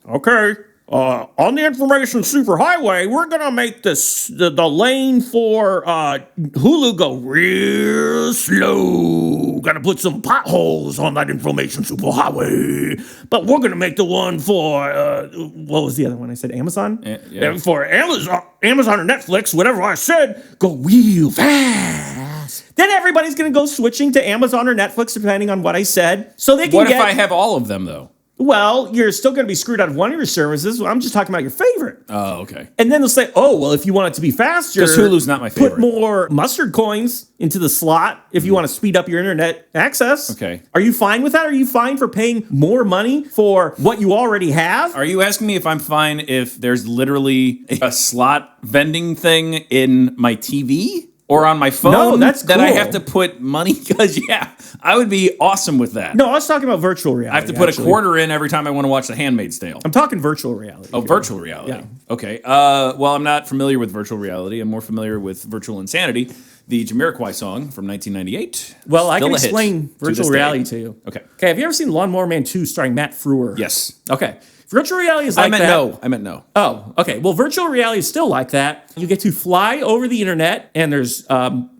[SPEAKER 2] okay, on the information superhighway, we're going to make the lane for Hulu go real slow. Got to put some potholes on that information superhighway. But we're going to make the one for, what was the other one? I said Amazon?
[SPEAKER 1] Yeah.
[SPEAKER 2] For Amazon or Netflix, whatever I said, go real fast. Then everybody's going to go switching to Amazon or Netflix, depending on what I said. So they can
[SPEAKER 1] What if I have all of them, though?
[SPEAKER 2] Well, you're still going to be screwed out of one of your services. I'm just talking about your favorite.
[SPEAKER 1] Oh, okay.
[SPEAKER 2] And then they'll say, oh, well, if you want it to be faster,
[SPEAKER 1] Because Hulu's not my favorite.
[SPEAKER 2] put more mustard coins into the slot if you want to speed up your internet access.
[SPEAKER 1] Okay.
[SPEAKER 2] Are you fine with that? Are you fine for paying more money for what you already have?
[SPEAKER 1] Are you asking me if I'm fine if there's literally a slot vending thing in my TV? Or on my phone?
[SPEAKER 2] No, that's
[SPEAKER 1] that I
[SPEAKER 2] cool.
[SPEAKER 1] have to put money? Because, yeah, I would be awesome with that.
[SPEAKER 2] No, I was talking about virtual reality.
[SPEAKER 1] I have to put
[SPEAKER 2] actually.
[SPEAKER 1] a quarter in every time I want to watch The Handmaid's Tale.
[SPEAKER 2] I'm talking virtual reality.
[SPEAKER 1] Oh, virtual reality.
[SPEAKER 2] Yeah.
[SPEAKER 1] Okay. Well, I'm not familiar with virtual reality. I'm more familiar with virtual insanity, the Jamiroquai song from 1998.
[SPEAKER 2] Well, I
[SPEAKER 1] Still
[SPEAKER 2] can
[SPEAKER 1] a hit
[SPEAKER 2] explain
[SPEAKER 1] to
[SPEAKER 2] virtual
[SPEAKER 1] this day.
[SPEAKER 2] reality to you.
[SPEAKER 1] Okay.
[SPEAKER 2] Okay, have you ever seen Lawnmower Man 2 starring Matt Frewer?
[SPEAKER 1] Yes.
[SPEAKER 2] Okay. Virtual reality is like
[SPEAKER 1] I meant
[SPEAKER 2] that.
[SPEAKER 1] no. I meant no.
[SPEAKER 2] Oh, okay. Well, virtual reality is still like that. You get to fly over the internet, and there's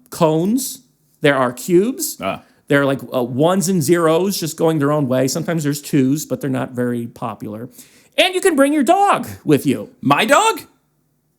[SPEAKER 2] cones. There are cubes. There are like ones and zeros just going their own way. Sometimes there's twos, but they're not very popular. And you can bring your dog with you.
[SPEAKER 1] My dog?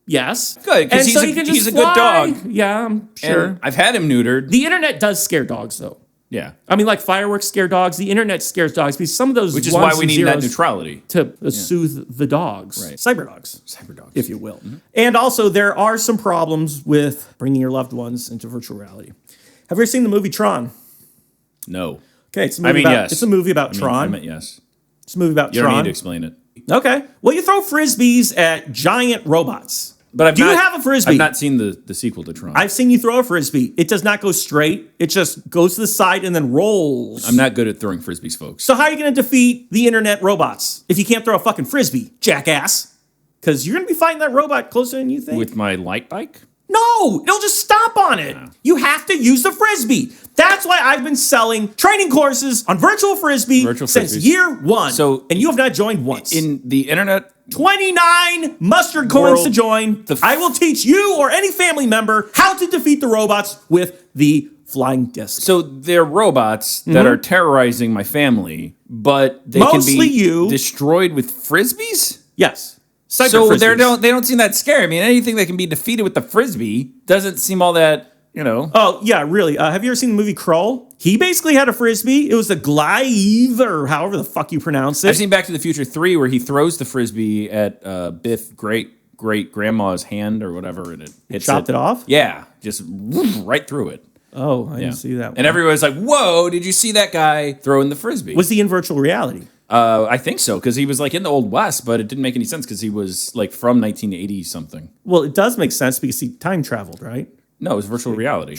[SPEAKER 2] Yes.
[SPEAKER 1] Good, because
[SPEAKER 2] And so you can just
[SPEAKER 1] he's a good
[SPEAKER 2] fly.
[SPEAKER 1] dog.
[SPEAKER 2] Yeah, I'm sure.
[SPEAKER 1] And I've had him neutered.
[SPEAKER 2] The internet does scare dogs, though.
[SPEAKER 1] Yeah.
[SPEAKER 2] I mean, like fireworks scare dogs. The internet scares dogs because some of those
[SPEAKER 1] Which is
[SPEAKER 2] ones
[SPEAKER 1] why we
[SPEAKER 2] and
[SPEAKER 1] need net
[SPEAKER 2] zeros
[SPEAKER 1] neutrality.
[SPEAKER 2] to soothe the dogs.
[SPEAKER 1] Right.
[SPEAKER 2] Cyber dogs.
[SPEAKER 1] Cyber dogs.
[SPEAKER 2] If you will. And also, there are some problems with bringing your loved ones into virtual reality. Have you ever seen the movie Tron?
[SPEAKER 1] No.
[SPEAKER 2] Okay, it's a movie
[SPEAKER 1] yes.
[SPEAKER 2] It's a movie about Tron.
[SPEAKER 1] I meant yes.
[SPEAKER 2] It's a movie about
[SPEAKER 1] You
[SPEAKER 2] Tron.
[SPEAKER 1] don't need to explain it.
[SPEAKER 2] Okay. Well, you throw frisbees at giant robots.
[SPEAKER 1] But
[SPEAKER 2] Do you have a frisbee?
[SPEAKER 1] I've not seen the sequel to Tron.
[SPEAKER 2] I've seen you throw a frisbee. It does not go straight. It just goes to the side and then rolls.
[SPEAKER 1] I'm not good at throwing frisbees, folks.
[SPEAKER 2] So how are you going to defeat the internet robots if you can't throw a fucking frisbee, jackass? Because you're going to be fighting that robot closer than you think.
[SPEAKER 1] With my light bike?
[SPEAKER 2] No, it'll just stop on it. You have to use the frisbee. That's why I've been selling training courses on virtual frisbee since year one.
[SPEAKER 1] So
[SPEAKER 2] and you have not joined once.
[SPEAKER 1] In the internet
[SPEAKER 2] 29 mustard coins to join. I will teach you or any family member how to defeat the robots with the flying disc.
[SPEAKER 1] So they're robots that are terrorizing my family, but they
[SPEAKER 2] Mostly
[SPEAKER 1] can be destroyed with frisbees?
[SPEAKER 2] Yes.
[SPEAKER 1] So they don't seem that scary. I mean, anything that can be defeated with the frisbee doesn't seem all that,
[SPEAKER 2] Oh, yeah, really. Have you ever seen the movie Krull? He basically had a frisbee. It was a glaive, or however the fuck you pronounce it.
[SPEAKER 1] I've seen Back to the Future 3 where he throws the frisbee at Biff great-grandma's hand or whatever, and it
[SPEAKER 2] chopped it off?
[SPEAKER 1] Yeah, just right through it.
[SPEAKER 2] Oh, I didn't see that one.
[SPEAKER 1] And everyone's like, whoa, did you see that guy throwing the frisbee?
[SPEAKER 2] Was he in virtual reality?
[SPEAKER 1] I think so, because he was like in the Old West, but it didn't make any sense because he was like from 1980 something.
[SPEAKER 2] Well, it does make sense because he time traveled, right?
[SPEAKER 1] No, it was virtual reality.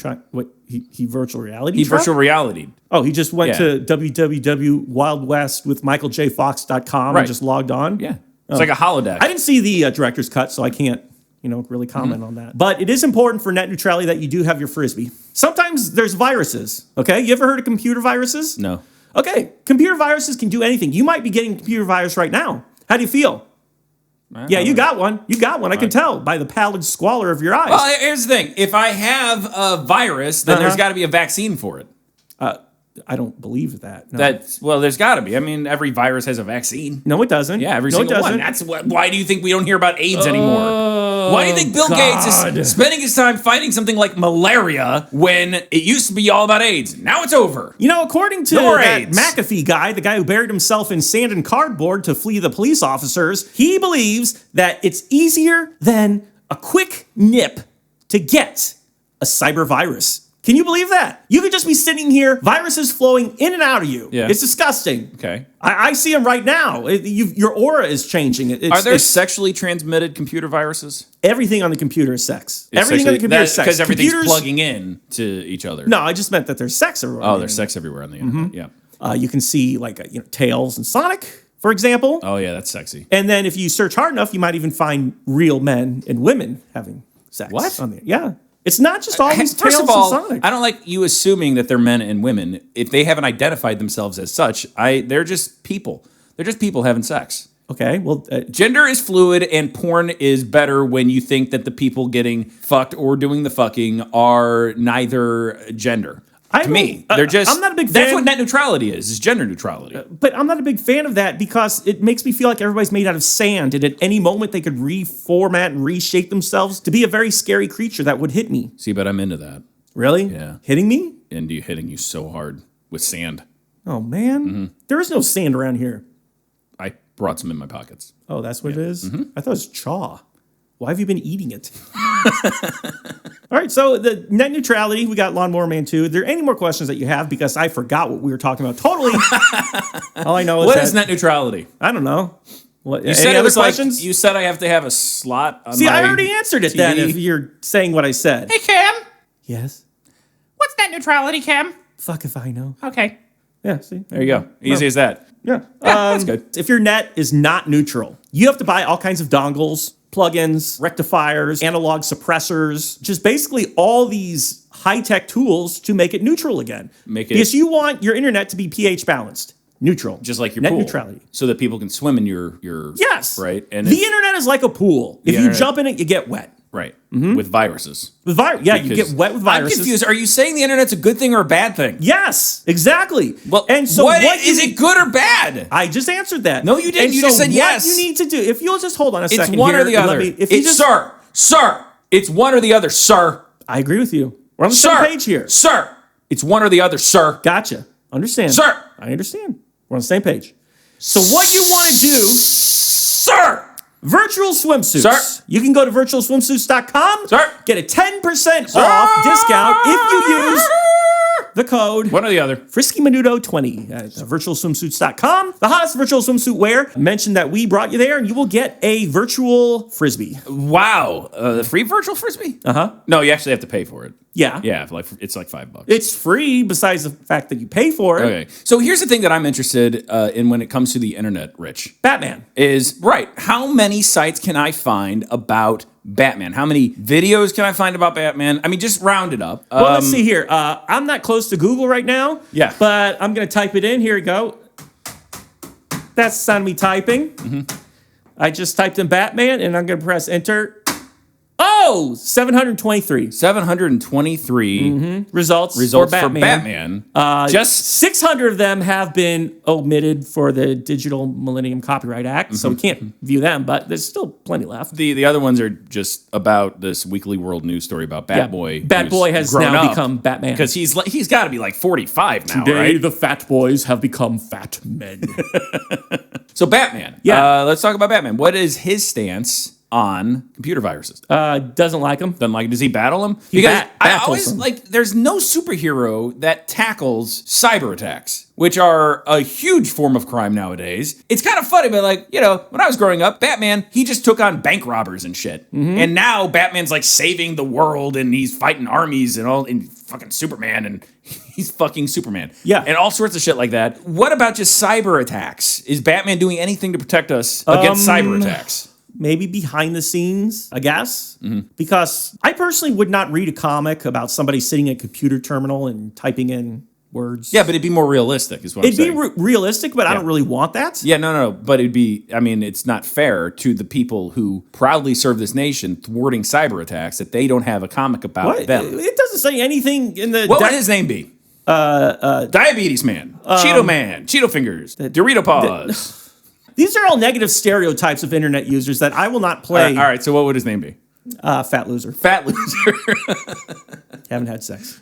[SPEAKER 2] He virtual reality?
[SPEAKER 1] He virtual reality.
[SPEAKER 2] Oh, he just went to www Wild West with michaeljfox.com and just logged on?
[SPEAKER 1] Yeah. It's like a holodeck.
[SPEAKER 2] I didn't see the director's cut, so I can't, really comment on that. But it is important for net neutrality that you do have your frisbee. Sometimes there's viruses, okay? You ever heard of computer viruses?
[SPEAKER 1] No.
[SPEAKER 2] Okay, computer viruses can do anything. You might be getting a computer virus right now. How do you feel? Yeah, you got one. You got one. I can tell by the pallid squalor of your eyes.
[SPEAKER 1] Well, here's the thing. If I have a virus, then there's got to be a vaccine for it.
[SPEAKER 2] I don't believe that. No.
[SPEAKER 1] There's got to be. I mean, every virus has a vaccine.
[SPEAKER 2] No, it doesn't.
[SPEAKER 1] Yeah, every single one. Why do you think we don't hear about AIDS anymore? Why do you think Bill Gates is spending his time fighting something like malaria when it used to be all about AIDS? Now it's over.
[SPEAKER 2] According to that McAfee guy, the guy who buried himself in sand and cardboard to flee the police officers, he believes that it's easier than a quick nip to get a cyber virus. Can you believe that? You could just be sitting here, viruses flowing in and out of you. Yeah. It's disgusting.
[SPEAKER 1] Okay.
[SPEAKER 2] I see them right now. Your aura is changing.
[SPEAKER 1] Are there sexually transmitted computer viruses?
[SPEAKER 2] Everything on the computer is sex. Everything on the computer is sex.
[SPEAKER 1] Because everything's plugging in to each other.
[SPEAKER 2] No, I just meant that there's sex everywhere.
[SPEAKER 1] Oh, there's sex everywhere on the internet. Yeah.
[SPEAKER 2] You can see Tails and Sonic, for example.
[SPEAKER 1] Oh, yeah, that's sexy.
[SPEAKER 2] And then if you search hard enough, you might even find real men and women having sex.
[SPEAKER 1] What?
[SPEAKER 2] On there. Yeah. It's not just all these Tails
[SPEAKER 1] First of all,
[SPEAKER 2] and Sonic.
[SPEAKER 1] I don't like you assuming that they're men and women. If they haven't identified themselves as such, they're just people. They're just people having sex.
[SPEAKER 2] Okay, well...
[SPEAKER 1] Gender is fluid, and porn is better when you think that the people getting fucked or doing the fucking are neither gender. To me, they're just...
[SPEAKER 2] I'm not a big fan...
[SPEAKER 1] That's what net neutrality is gender neutrality.
[SPEAKER 2] But I'm not a big fan of that because it makes me feel like everybody's made out of sand, and at any moment they could reformat and reshape themselves to be a very scary creature that would hit me.
[SPEAKER 1] See, but I'm into that.
[SPEAKER 2] Really?
[SPEAKER 1] Yeah.
[SPEAKER 2] Hitting me?
[SPEAKER 1] And hitting you so hard with sand.
[SPEAKER 2] Oh, man. There is no sand around here.
[SPEAKER 1] I brought some in my pockets.
[SPEAKER 2] Oh, that's what it is? I thought it was chaw. Why have you been eating it? All right, so the net neutrality, we got Lawnmower Man 2. Are there any more questions that you have? Because I forgot what we were talking about totally. All I know is
[SPEAKER 1] what is net neutrality?
[SPEAKER 2] I don't know. What,
[SPEAKER 1] you said it was questions? You said I have to have a slot on
[SPEAKER 2] I already answered it TV. Then if you're saying what I said.
[SPEAKER 3] Hey, Kim.
[SPEAKER 2] Yes?
[SPEAKER 3] What's net neutrality, Kim?
[SPEAKER 2] Fuck if I know.
[SPEAKER 3] Okay.
[SPEAKER 2] Yeah, see?
[SPEAKER 1] There you go. Easy as that.
[SPEAKER 2] Yeah.
[SPEAKER 1] That's good.
[SPEAKER 2] If your net is not neutral, you have to buy all kinds of dongles, plugins, rectifiers, analog suppressors, just basically all these high-tech tools to make it neutral again. Because you want your internet to be pH balanced. Neutral.
[SPEAKER 1] Just like your
[SPEAKER 2] net
[SPEAKER 1] pool.
[SPEAKER 2] Neutrality.
[SPEAKER 1] So that people can swim in your
[SPEAKER 2] yes.
[SPEAKER 1] Right?
[SPEAKER 2] And the internet is like a pool. If you jump in it, you get wet.
[SPEAKER 1] Right. With viruses.
[SPEAKER 2] With you get wet with viruses.
[SPEAKER 1] I'm confused. Are you saying the internet's a good thing or a bad thing?
[SPEAKER 2] Yes, exactly.
[SPEAKER 1] Well, and so what is it good or bad?
[SPEAKER 2] I just answered that.
[SPEAKER 1] No, you didn't.
[SPEAKER 2] And
[SPEAKER 1] you just said yes.
[SPEAKER 2] What you need to do, if you'll just hold on a second,
[SPEAKER 1] it's one or the other. Sir, it's one or the other, sir.
[SPEAKER 2] I agree with you. We're on the same page here,
[SPEAKER 1] sir. It's one or the other, sir.
[SPEAKER 2] Gotcha. Understand,
[SPEAKER 1] sir.
[SPEAKER 2] I understand. We're on the same page. So what you want to do,
[SPEAKER 1] sir?
[SPEAKER 2] Virtual swimsuits.
[SPEAKER 1] Sir.
[SPEAKER 2] You can go to virtualswimsuits.com.
[SPEAKER 1] Sir.
[SPEAKER 2] Get a 10% off discount if you use the code.
[SPEAKER 1] One or the other.
[SPEAKER 2] FriskyMenudo20 at virtualswimsuits.com. The hottest virtual swimsuit wear. Mention that we brought you there, and you will get a virtual frisbee.
[SPEAKER 1] Wow. The free virtual frisbee?
[SPEAKER 2] Uh-huh.
[SPEAKER 1] No, you actually have to pay for it.
[SPEAKER 2] Yeah.
[SPEAKER 1] Yeah, it's like $5.
[SPEAKER 2] It's free besides the fact that you pay for it.
[SPEAKER 1] Okay. So here's the thing that I'm interested in when it comes to the internet, Rich.
[SPEAKER 2] Batman.
[SPEAKER 1] Is, right, how many sites can I find about Batman? How many videos can I find about Batman? I mean, just round it up.
[SPEAKER 2] Well, let's see here. I'm not close to Google right now.
[SPEAKER 1] Yeah.
[SPEAKER 2] But I'm going to type it in. Here we go. That's the sound of me typing. I just typed in Batman, and I'm going to press enter. Oh, 723.
[SPEAKER 1] 723
[SPEAKER 2] Results
[SPEAKER 1] for
[SPEAKER 2] for Batman.
[SPEAKER 1] Just
[SPEAKER 2] 600 of them have been omitted for the Digital Millennium Copyright Act, so we can't view them, but there's still plenty left.
[SPEAKER 1] the other ones are just about this Weekly World News story about Batboy.
[SPEAKER 2] Batboy has now become Batman.
[SPEAKER 1] Because he's got to be like 45 now,
[SPEAKER 2] Today,
[SPEAKER 1] right?
[SPEAKER 2] the fat boys have become fat men.
[SPEAKER 1] So Batman.
[SPEAKER 2] Yeah.
[SPEAKER 1] Let's talk about Batman. What is his stance on computer viruses?
[SPEAKER 2] Doesn't like them.
[SPEAKER 1] Doesn't like. Does he battle them?
[SPEAKER 2] He
[SPEAKER 1] Because I
[SPEAKER 2] battles
[SPEAKER 1] always
[SPEAKER 2] them.
[SPEAKER 1] like. There's no superhero that tackles cyber attacks, which are a huge form of crime nowadays. It's kind of funny, but like, you know, when I was growing up, Batman, he just took on bank robbers and shit. And now Batman's like saving the world, and he's fighting armies and all, and fucking Superman, and he's fucking Superman.
[SPEAKER 2] Yeah.
[SPEAKER 1] And all sorts of shit like that. What about just cyber attacks? Is Batman doing anything to protect us against cyber attacks?
[SPEAKER 2] Maybe behind the scenes, I guess. Because I personally would not read a comic about somebody sitting at a computer terminal and typing in words.
[SPEAKER 1] Yeah, but it'd be more realistic, is what I'm
[SPEAKER 2] It'd be
[SPEAKER 1] saying.
[SPEAKER 2] realistic, but I don't really want that.
[SPEAKER 1] Yeah, no. But it'd be, I mean, it's not fair to the people who proudly serve this nation thwarting cyber attacks that they don't have a comic about
[SPEAKER 2] What?
[SPEAKER 1] them.
[SPEAKER 2] It doesn't say anything in the...
[SPEAKER 1] What would his name be? Diabetes Man, Cheeto Man, Cheeto Fingers, Dorito Paws.
[SPEAKER 2] These are all negative stereotypes of internet users that I will not play.
[SPEAKER 1] All right, so what would his name be?
[SPEAKER 2] Fat loser.
[SPEAKER 1] Fat Loser.
[SPEAKER 2] Haven't had sex.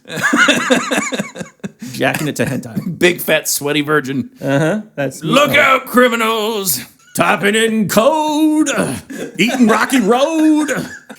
[SPEAKER 2] Jacking it to hentai.
[SPEAKER 1] Big fat sweaty virgin.
[SPEAKER 2] That's
[SPEAKER 1] Look out, criminals.
[SPEAKER 2] Typing in code. Eating Rocky Road.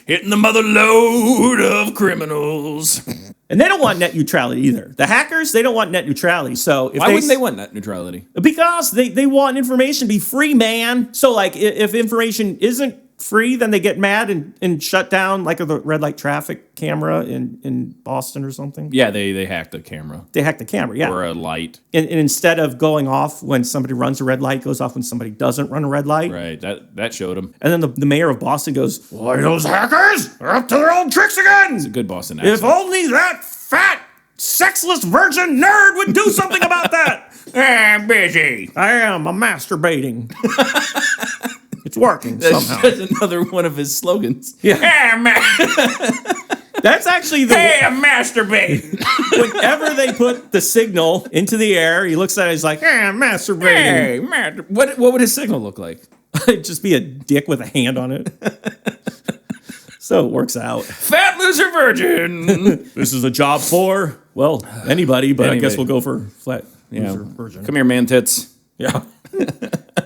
[SPEAKER 1] Hitting the mother load of criminals.
[SPEAKER 2] And they don't want net neutrality either. The hackers, they don't want net neutrality. So if
[SPEAKER 1] Why wouldn't they want net neutrality?
[SPEAKER 2] Because they want information to be free, man. So like if information isn't free, then they get mad and shut down like the red light traffic camera in Boston or something.
[SPEAKER 1] Yeah, they hacked the camera.
[SPEAKER 2] They hacked the camera, yeah.
[SPEAKER 1] Or a light.
[SPEAKER 2] And instead of going off when somebody runs a red light, it goes off when somebody doesn't run a red light.
[SPEAKER 1] Right, that showed him.
[SPEAKER 2] And then the mayor of Boston goes, "Why those hackers? They're up to their old tricks again.
[SPEAKER 1] It's a good Boston accent.
[SPEAKER 2] If only that fat, sexless virgin nerd would do something about that."
[SPEAKER 1] I'm busy.
[SPEAKER 2] I'm masturbating. It's working somehow.
[SPEAKER 1] That's another one of his slogans.
[SPEAKER 2] Yeah.
[SPEAKER 1] Hey,
[SPEAKER 2] That's actually the...
[SPEAKER 1] I'm masturbating.
[SPEAKER 2] Whenever they put the signal into the air, he looks at it, he's like, I'm masturbating.
[SPEAKER 1] Hey, what would his signal look like?
[SPEAKER 2] It'd just be a dick with a hand on it. So it works out.
[SPEAKER 1] Fat loser virgin.
[SPEAKER 2] This is a job for, well, anybody, but I guess we'll go for flat loser virgin.
[SPEAKER 1] Come here, man tits.
[SPEAKER 2] Yeah.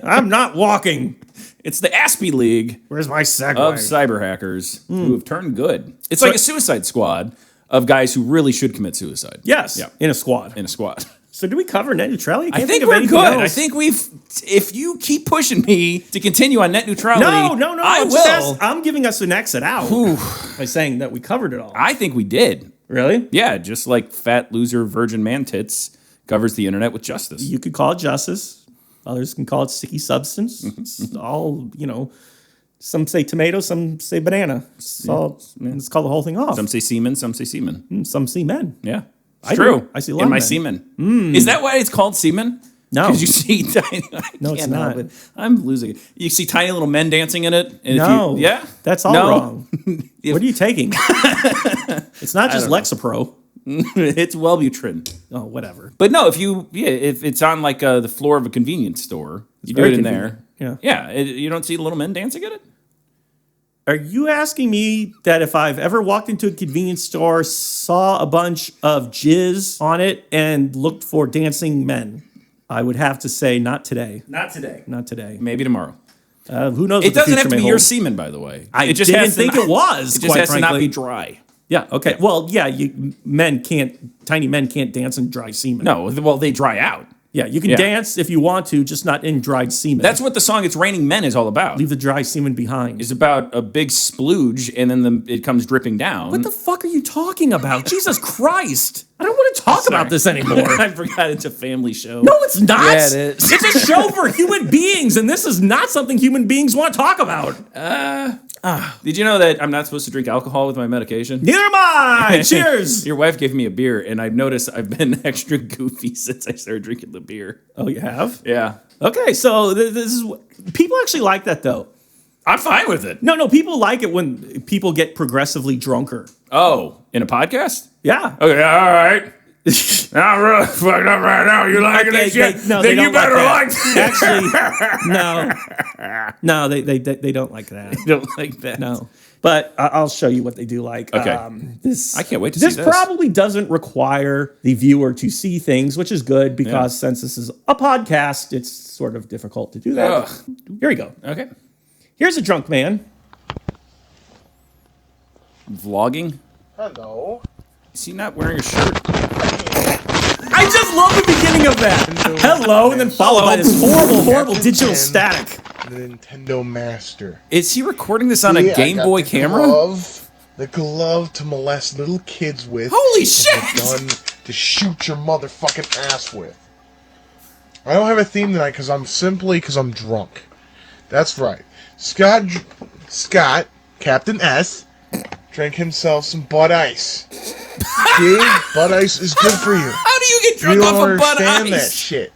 [SPEAKER 2] I'm not walking.
[SPEAKER 1] It's the Aspie League
[SPEAKER 2] Where's my segue?
[SPEAKER 1] of cyber hackers who have turned good. It's like a suicide squad of guys who really should commit suicide.
[SPEAKER 2] Yes,
[SPEAKER 1] Yeah.
[SPEAKER 2] in a squad.
[SPEAKER 1] In a squad.
[SPEAKER 2] So do we cover net neutrality?
[SPEAKER 1] I
[SPEAKER 2] can't
[SPEAKER 1] think
[SPEAKER 2] of
[SPEAKER 1] we're
[SPEAKER 2] anything
[SPEAKER 1] good.
[SPEAKER 2] else.
[SPEAKER 1] I think if you keep pushing me to continue on net neutrality,
[SPEAKER 2] No.
[SPEAKER 1] I will.
[SPEAKER 2] I'm giving us an exit out by saying that we covered it all.
[SPEAKER 1] I think we did.
[SPEAKER 2] Really?
[SPEAKER 1] Yeah, just like fat loser virgin man tits covers the internet with justice.
[SPEAKER 2] You could call it justice. Others can call it sticky substance. It's all, some say tomato, some say banana. Let's call the whole thing off.
[SPEAKER 1] Some say semen, some say semen.
[SPEAKER 2] Some see men.
[SPEAKER 1] Yeah. It's
[SPEAKER 2] I
[SPEAKER 1] true.
[SPEAKER 2] do. I see a lot
[SPEAKER 1] in
[SPEAKER 2] of
[SPEAKER 1] my
[SPEAKER 2] men.
[SPEAKER 1] semen. Is that why it's called semen?
[SPEAKER 2] No.
[SPEAKER 1] Because you see tiny.
[SPEAKER 2] No, it's not.
[SPEAKER 1] I'm losing it. You see tiny little men dancing in it. And
[SPEAKER 2] No.
[SPEAKER 1] yeah.
[SPEAKER 2] That's all
[SPEAKER 1] No.
[SPEAKER 2] wrong. What are you taking? It's not just Lexapro.
[SPEAKER 1] It's Wellbutrin.
[SPEAKER 2] Oh, whatever.
[SPEAKER 1] But no, if it's on like the floor of a convenience store, you do
[SPEAKER 2] very
[SPEAKER 1] it in
[SPEAKER 2] convenient.
[SPEAKER 1] there.
[SPEAKER 2] Yeah.
[SPEAKER 1] You don't see little men dancing in it.
[SPEAKER 2] Are you asking me that if I've ever walked into a convenience store, saw a bunch of jizz on it, and looked for dancing men? I would have to say not today.
[SPEAKER 1] Not today.
[SPEAKER 2] Not today.
[SPEAKER 1] Maybe tomorrow.
[SPEAKER 2] Who knows?
[SPEAKER 1] It
[SPEAKER 2] what the
[SPEAKER 1] doesn't have
[SPEAKER 2] future
[SPEAKER 1] to
[SPEAKER 2] may
[SPEAKER 1] be your
[SPEAKER 2] hold.
[SPEAKER 1] semen, by the way.
[SPEAKER 2] I
[SPEAKER 1] it just
[SPEAKER 2] didn't
[SPEAKER 1] has to
[SPEAKER 2] think
[SPEAKER 1] not-
[SPEAKER 2] it was.
[SPEAKER 1] It just
[SPEAKER 2] quite
[SPEAKER 1] has to not
[SPEAKER 2] frankly.
[SPEAKER 1] be dry.
[SPEAKER 2] Yeah. Okay. Well, yeah. Tiny men can't dance in dry semen.
[SPEAKER 1] No, well, they dry out.
[SPEAKER 2] Yeah, you can dance if you want to, just not in dried semen.
[SPEAKER 1] That's what the song "It's Raining Men" is all about.
[SPEAKER 2] Leave the dry semen behind.
[SPEAKER 1] It's about a big splooge, and then it comes dripping down.
[SPEAKER 2] What the fuck are you talking about? Jesus Christ! I don't want to talk about this anymore.
[SPEAKER 1] I forgot it's a family show.
[SPEAKER 2] No, it's not.
[SPEAKER 1] Yeah, it is.
[SPEAKER 2] It's a show for human beings, and this is not something human beings want to talk about.
[SPEAKER 1] Did you know that I'm not supposed to drink alcohol with my medication?
[SPEAKER 2] Neither am I. Cheers.
[SPEAKER 1] Your wife gave me a beer, and I've noticed I've been extra goofy since I started drinking the beer.
[SPEAKER 2] Oh, you have?
[SPEAKER 1] Yeah.
[SPEAKER 2] Okay, so this is people actually like that though.
[SPEAKER 1] I'm fine with it.
[SPEAKER 2] No, people like it when people get progressively drunker.
[SPEAKER 1] Oh, in a podcast?
[SPEAKER 2] Yeah.
[SPEAKER 1] Okay, all right. I'm really fucked up right now. You liking this shit?
[SPEAKER 2] No,
[SPEAKER 1] then
[SPEAKER 2] they
[SPEAKER 1] you
[SPEAKER 2] don't
[SPEAKER 1] better
[SPEAKER 2] like
[SPEAKER 1] like
[SPEAKER 2] Actually, no, they don't like that.
[SPEAKER 1] You don't like that.
[SPEAKER 2] No, but I'll show you what they do like.
[SPEAKER 1] Okay.
[SPEAKER 2] This
[SPEAKER 1] I can't wait to see this.
[SPEAKER 2] This probably doesn't require the viewer to see things, which is good because since this is a podcast, it's sort of difficult to do that.
[SPEAKER 1] Ugh.
[SPEAKER 2] Here we go.
[SPEAKER 1] Okay.
[SPEAKER 2] Here's a drunk man.
[SPEAKER 1] Vlogging?
[SPEAKER 4] Hello.
[SPEAKER 1] Is he not wearing a shirt?
[SPEAKER 2] I just love the beginning of that. Hello, and then followed by this horrible digital static.
[SPEAKER 4] The Nintendo Master.
[SPEAKER 1] Is he recording this on a
[SPEAKER 4] Yeah,
[SPEAKER 1] Game
[SPEAKER 4] I got
[SPEAKER 1] Boy
[SPEAKER 4] the
[SPEAKER 1] camera?
[SPEAKER 4] The glove to molest little kids with.
[SPEAKER 1] Holy
[SPEAKER 4] and
[SPEAKER 1] shit!
[SPEAKER 4] The gun to shoot your motherfucking ass with. I don't have a theme tonight because I'm drunk. That's right. Scott, Captain S, drank himself some Bud Ice. See? Bud Ice is good for you.
[SPEAKER 1] How do you get
[SPEAKER 4] You
[SPEAKER 1] drunk
[SPEAKER 4] don't
[SPEAKER 1] off of Bud
[SPEAKER 4] understand that
[SPEAKER 1] Ice?
[SPEAKER 4] shit.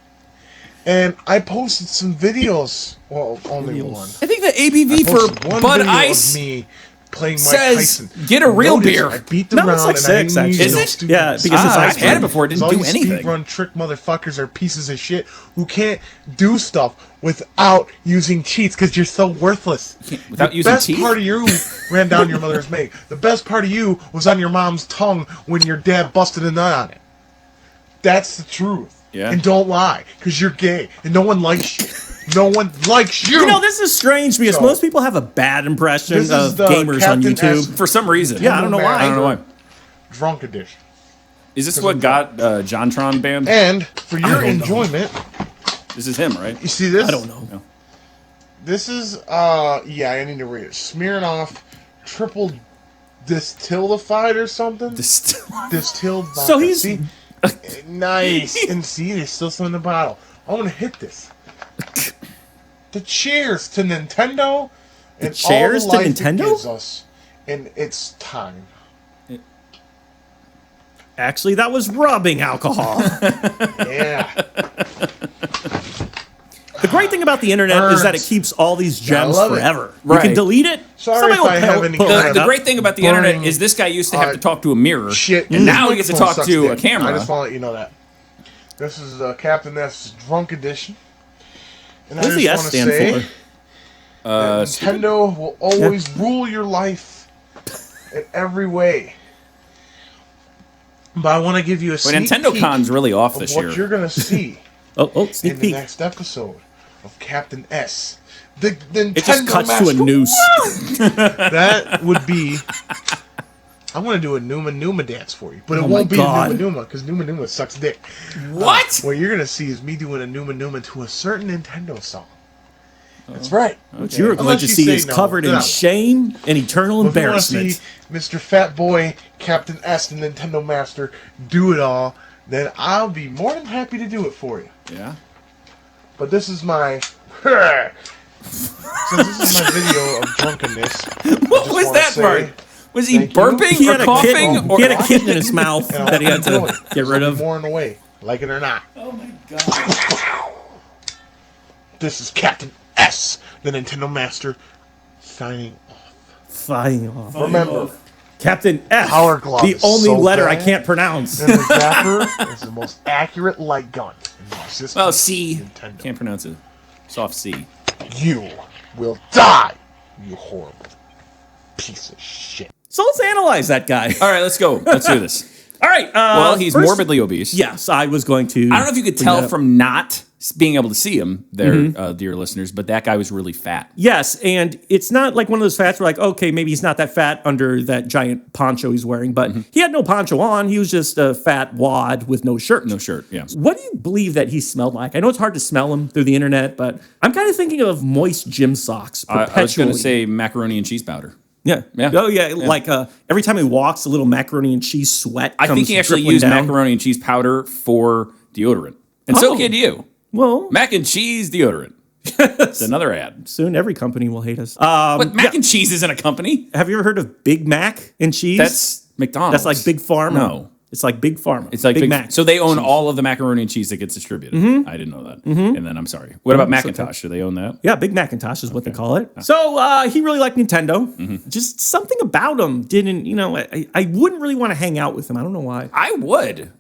[SPEAKER 4] And I posted some videos. Well, only one.
[SPEAKER 1] I think the ABV
[SPEAKER 4] Posted
[SPEAKER 1] for
[SPEAKER 4] one
[SPEAKER 1] Bud
[SPEAKER 4] video
[SPEAKER 1] Ice
[SPEAKER 4] of me playing Mike
[SPEAKER 1] says,
[SPEAKER 4] Tyson.
[SPEAKER 1] "Get a real
[SPEAKER 4] Notice
[SPEAKER 1] beer."
[SPEAKER 4] I beat the
[SPEAKER 2] No,
[SPEAKER 4] round
[SPEAKER 2] it's like
[SPEAKER 4] and
[SPEAKER 2] 6,
[SPEAKER 4] I didn't
[SPEAKER 2] actually.
[SPEAKER 4] use
[SPEAKER 1] Is
[SPEAKER 4] no
[SPEAKER 1] it?
[SPEAKER 4] stupid
[SPEAKER 2] Yeah, because it's
[SPEAKER 1] I've
[SPEAKER 2] ice
[SPEAKER 1] had it
[SPEAKER 2] cream.
[SPEAKER 1] before. It didn't
[SPEAKER 4] all
[SPEAKER 1] do
[SPEAKER 4] you
[SPEAKER 1] anything.
[SPEAKER 4] speedrun trick motherfuckers are pieces of shit who can't do stuff without using cheats because you're so worthless.
[SPEAKER 1] Without
[SPEAKER 4] the
[SPEAKER 1] using
[SPEAKER 4] best
[SPEAKER 1] teeth?
[SPEAKER 4] part of you ran down your mother's make. The best part of you was on your mom's tongue when your dad busted a nut on it. That's the truth.
[SPEAKER 1] Yeah.
[SPEAKER 4] And don't lie, because you're gay, and no one likes you. No one likes you.
[SPEAKER 2] You know, this is strange because
[SPEAKER 4] So,
[SPEAKER 2] most people have a bad impression
[SPEAKER 4] this
[SPEAKER 2] of
[SPEAKER 4] is the
[SPEAKER 2] gamers on
[SPEAKER 4] Captain
[SPEAKER 2] YouTube.
[SPEAKER 4] S-
[SPEAKER 1] For some reason.
[SPEAKER 2] Yeah, I don't know why.
[SPEAKER 1] I don't know why.
[SPEAKER 4] Drunk edition.
[SPEAKER 1] Is this what got JonTron banned?
[SPEAKER 4] And for your
[SPEAKER 2] don't know.
[SPEAKER 4] enjoyment,
[SPEAKER 1] This is him, right?
[SPEAKER 4] you see this?
[SPEAKER 2] I don't know.
[SPEAKER 4] This is, yeah, I need to read it. Smirnoff triple distillified or something? Distilled vodka.
[SPEAKER 2] So he's-
[SPEAKER 4] See? Nice. And see, there's still some in the bottle. I want to hit this. The cheers to Nintendo and
[SPEAKER 2] cheers
[SPEAKER 4] all
[SPEAKER 2] to
[SPEAKER 4] the life
[SPEAKER 2] Nintendo?
[SPEAKER 4] it gives us in its time.
[SPEAKER 2] Actually, that was rubbing alcohol.
[SPEAKER 4] Yeah.
[SPEAKER 2] The great thing about the internet is that it keeps all these gems
[SPEAKER 4] love it.
[SPEAKER 2] forever. You
[SPEAKER 1] Right.
[SPEAKER 2] can delete it.
[SPEAKER 4] Sorry
[SPEAKER 2] somebody
[SPEAKER 4] if
[SPEAKER 2] will
[SPEAKER 4] I have any
[SPEAKER 2] pull
[SPEAKER 4] kind
[SPEAKER 2] it
[SPEAKER 4] of
[SPEAKER 1] The
[SPEAKER 2] up.
[SPEAKER 1] great thing about the internet
[SPEAKER 4] burning,
[SPEAKER 1] is this guy used to have to talk to a mirror.
[SPEAKER 4] Shit.
[SPEAKER 1] And now he gets to
[SPEAKER 4] Microphone
[SPEAKER 1] talk
[SPEAKER 4] sucks
[SPEAKER 1] to a
[SPEAKER 4] dick.
[SPEAKER 1] camera.
[SPEAKER 4] I just want to let you know that. This is Captain S Drunk Edition. And
[SPEAKER 2] What does the S
[SPEAKER 4] wanna
[SPEAKER 2] stand
[SPEAKER 4] say
[SPEAKER 2] for?
[SPEAKER 4] that Nintendo will always rule your life in every way. But I want to give you a
[SPEAKER 1] But
[SPEAKER 4] sneak
[SPEAKER 1] Nintendo
[SPEAKER 4] peek
[SPEAKER 1] Con's really off
[SPEAKER 4] of
[SPEAKER 1] this
[SPEAKER 4] what
[SPEAKER 1] year.
[SPEAKER 4] you're going to see
[SPEAKER 2] Oh,
[SPEAKER 4] in
[SPEAKER 2] sneak
[SPEAKER 4] the
[SPEAKER 2] peek.
[SPEAKER 4] next episode of Captain S. The Nintendo
[SPEAKER 2] It just cuts to a
[SPEAKER 4] Master.
[SPEAKER 2] noose.
[SPEAKER 4] That would be... I'm going to do a Numa dance for you. But it
[SPEAKER 2] Oh
[SPEAKER 4] won't
[SPEAKER 2] my
[SPEAKER 4] be
[SPEAKER 2] God.
[SPEAKER 4] a Numa because Numa sucks dick.
[SPEAKER 1] What?
[SPEAKER 4] What you're going to see is me doing a Numa to a certain Nintendo song. That's right.
[SPEAKER 2] What you're going
[SPEAKER 4] Unless
[SPEAKER 2] to
[SPEAKER 4] you
[SPEAKER 2] see
[SPEAKER 4] say
[SPEAKER 2] is
[SPEAKER 4] no.
[SPEAKER 2] covered in
[SPEAKER 4] No.
[SPEAKER 2] shame and eternal
[SPEAKER 4] If you want to
[SPEAKER 2] embarrassment.
[SPEAKER 4] see Mr. Fat Boy, Captain S, the Nintendo Master, do it all, then I'll be more than happy to do it for you.
[SPEAKER 1] Yeah.
[SPEAKER 4] But this is my... Since this is my video of drunkenness...
[SPEAKER 1] What was that part? Was he
[SPEAKER 4] thank you.
[SPEAKER 1] burping
[SPEAKER 2] He had
[SPEAKER 1] or
[SPEAKER 2] a
[SPEAKER 1] coughing?
[SPEAKER 2] kitten.
[SPEAKER 1] Or
[SPEAKER 2] He had a kitten in his mouth
[SPEAKER 4] and
[SPEAKER 2] that he had to get rid of.
[SPEAKER 4] More in the way, like it or not.
[SPEAKER 2] Oh my god.
[SPEAKER 4] This is Captain S, the Nintendo Master, signing off.
[SPEAKER 2] Flying off.
[SPEAKER 4] Remember,
[SPEAKER 2] Captain F.
[SPEAKER 4] Power Glove
[SPEAKER 2] The
[SPEAKER 4] is
[SPEAKER 2] only
[SPEAKER 4] so
[SPEAKER 2] letter I
[SPEAKER 4] bad.
[SPEAKER 2] can't pronounce.
[SPEAKER 4] and the Zapper is the most accurate light gun in the existence
[SPEAKER 1] Well, C.
[SPEAKER 4] Nintendo.
[SPEAKER 1] Can't pronounce it. Soft C.
[SPEAKER 4] You will die, you horrible piece of shit.
[SPEAKER 2] So let's analyze that guy.
[SPEAKER 1] All right, let's go. Let's do this.
[SPEAKER 2] All right.
[SPEAKER 1] Well, he's
[SPEAKER 2] first-
[SPEAKER 1] morbidly obese.
[SPEAKER 2] Yes, I was going to.
[SPEAKER 1] I don't know if you could
[SPEAKER 2] bring
[SPEAKER 1] tell
[SPEAKER 2] that up.
[SPEAKER 1] from not being able to see him there, dear listeners, but that guy was really fat.
[SPEAKER 2] Yes, and it's not like one of those fats where like, okay, maybe he's not that fat under that giant poncho he's wearing, but he had no poncho on. He was just a fat wad with no shirt.
[SPEAKER 1] No shirt, yeah.
[SPEAKER 2] What do you believe that he smelled like? I know it's hard to smell him through the internet, but I'm kind of thinking of moist gym socks perpetually.
[SPEAKER 1] I was going to say macaroni and cheese powder.
[SPEAKER 2] Yeah. Oh, yeah. Like every time he walks, a little macaroni and cheese sweat comes
[SPEAKER 1] I think he actually
[SPEAKER 2] dribbling
[SPEAKER 1] used
[SPEAKER 2] down.
[SPEAKER 1] macaroni and cheese powder for deodorant. And so did you.
[SPEAKER 2] Well,
[SPEAKER 1] Mac and cheese deodorant. It's another ad.
[SPEAKER 2] soon every company will hate us.
[SPEAKER 1] But mac and cheese isn't a company.
[SPEAKER 2] Have you ever heard of Big Mac and cheese?
[SPEAKER 1] That's McDonald's.
[SPEAKER 2] That's like Big Pharma.
[SPEAKER 1] No.
[SPEAKER 2] It's like Big Pharma.
[SPEAKER 1] It's like
[SPEAKER 2] Big Mac.
[SPEAKER 1] So they own all of the macaroni and cheese that gets distributed. I didn't know that. And then I'm sorry. What about Macintosh? Do they own that?
[SPEAKER 2] Yeah, Big Macintosh is what they call it. So he really liked Nintendo. Just something about him didn't, I wouldn't really want to hang out with him. I don't know why.
[SPEAKER 1] I would.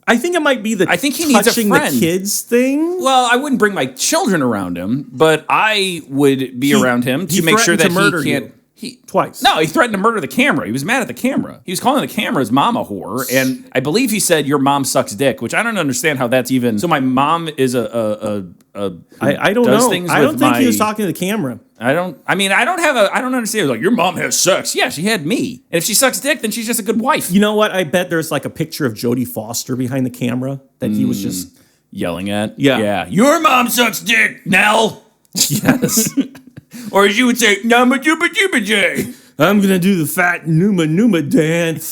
[SPEAKER 2] I think it might be the
[SPEAKER 1] I think he needs a
[SPEAKER 2] touching
[SPEAKER 1] friend.
[SPEAKER 2] the kids thing.
[SPEAKER 1] Well, I wouldn't bring my children around him, but I would be around him to make sure that
[SPEAKER 2] threatened to murder
[SPEAKER 1] he can't.
[SPEAKER 2] you. Twice.
[SPEAKER 1] No, he threatened to murder the camera. He was mad at the camera. He was calling the camera his mom a whore, and I believe he said your mom sucks dick, which I don't understand how that's even. So my mom is
[SPEAKER 2] I don't
[SPEAKER 1] does
[SPEAKER 2] know.
[SPEAKER 1] things
[SPEAKER 2] I don't
[SPEAKER 1] with
[SPEAKER 2] think he
[SPEAKER 1] my-
[SPEAKER 2] was talking to the camera.
[SPEAKER 1] I don't understand. Like, your mom has sex. Yeah, she had me. And if she sucks dick, then she's just a good wife.
[SPEAKER 2] You know what? I bet there's like a picture of Jodie Foster behind the camera that he was just.
[SPEAKER 1] Yelling at.
[SPEAKER 2] Yeah.
[SPEAKER 1] Yeah. Your mom sucks dick, Nell.
[SPEAKER 2] Yes.
[SPEAKER 1] Or as you would say, Nama Juba Juba Jay.
[SPEAKER 2] I'm going to do the fat Numa dance.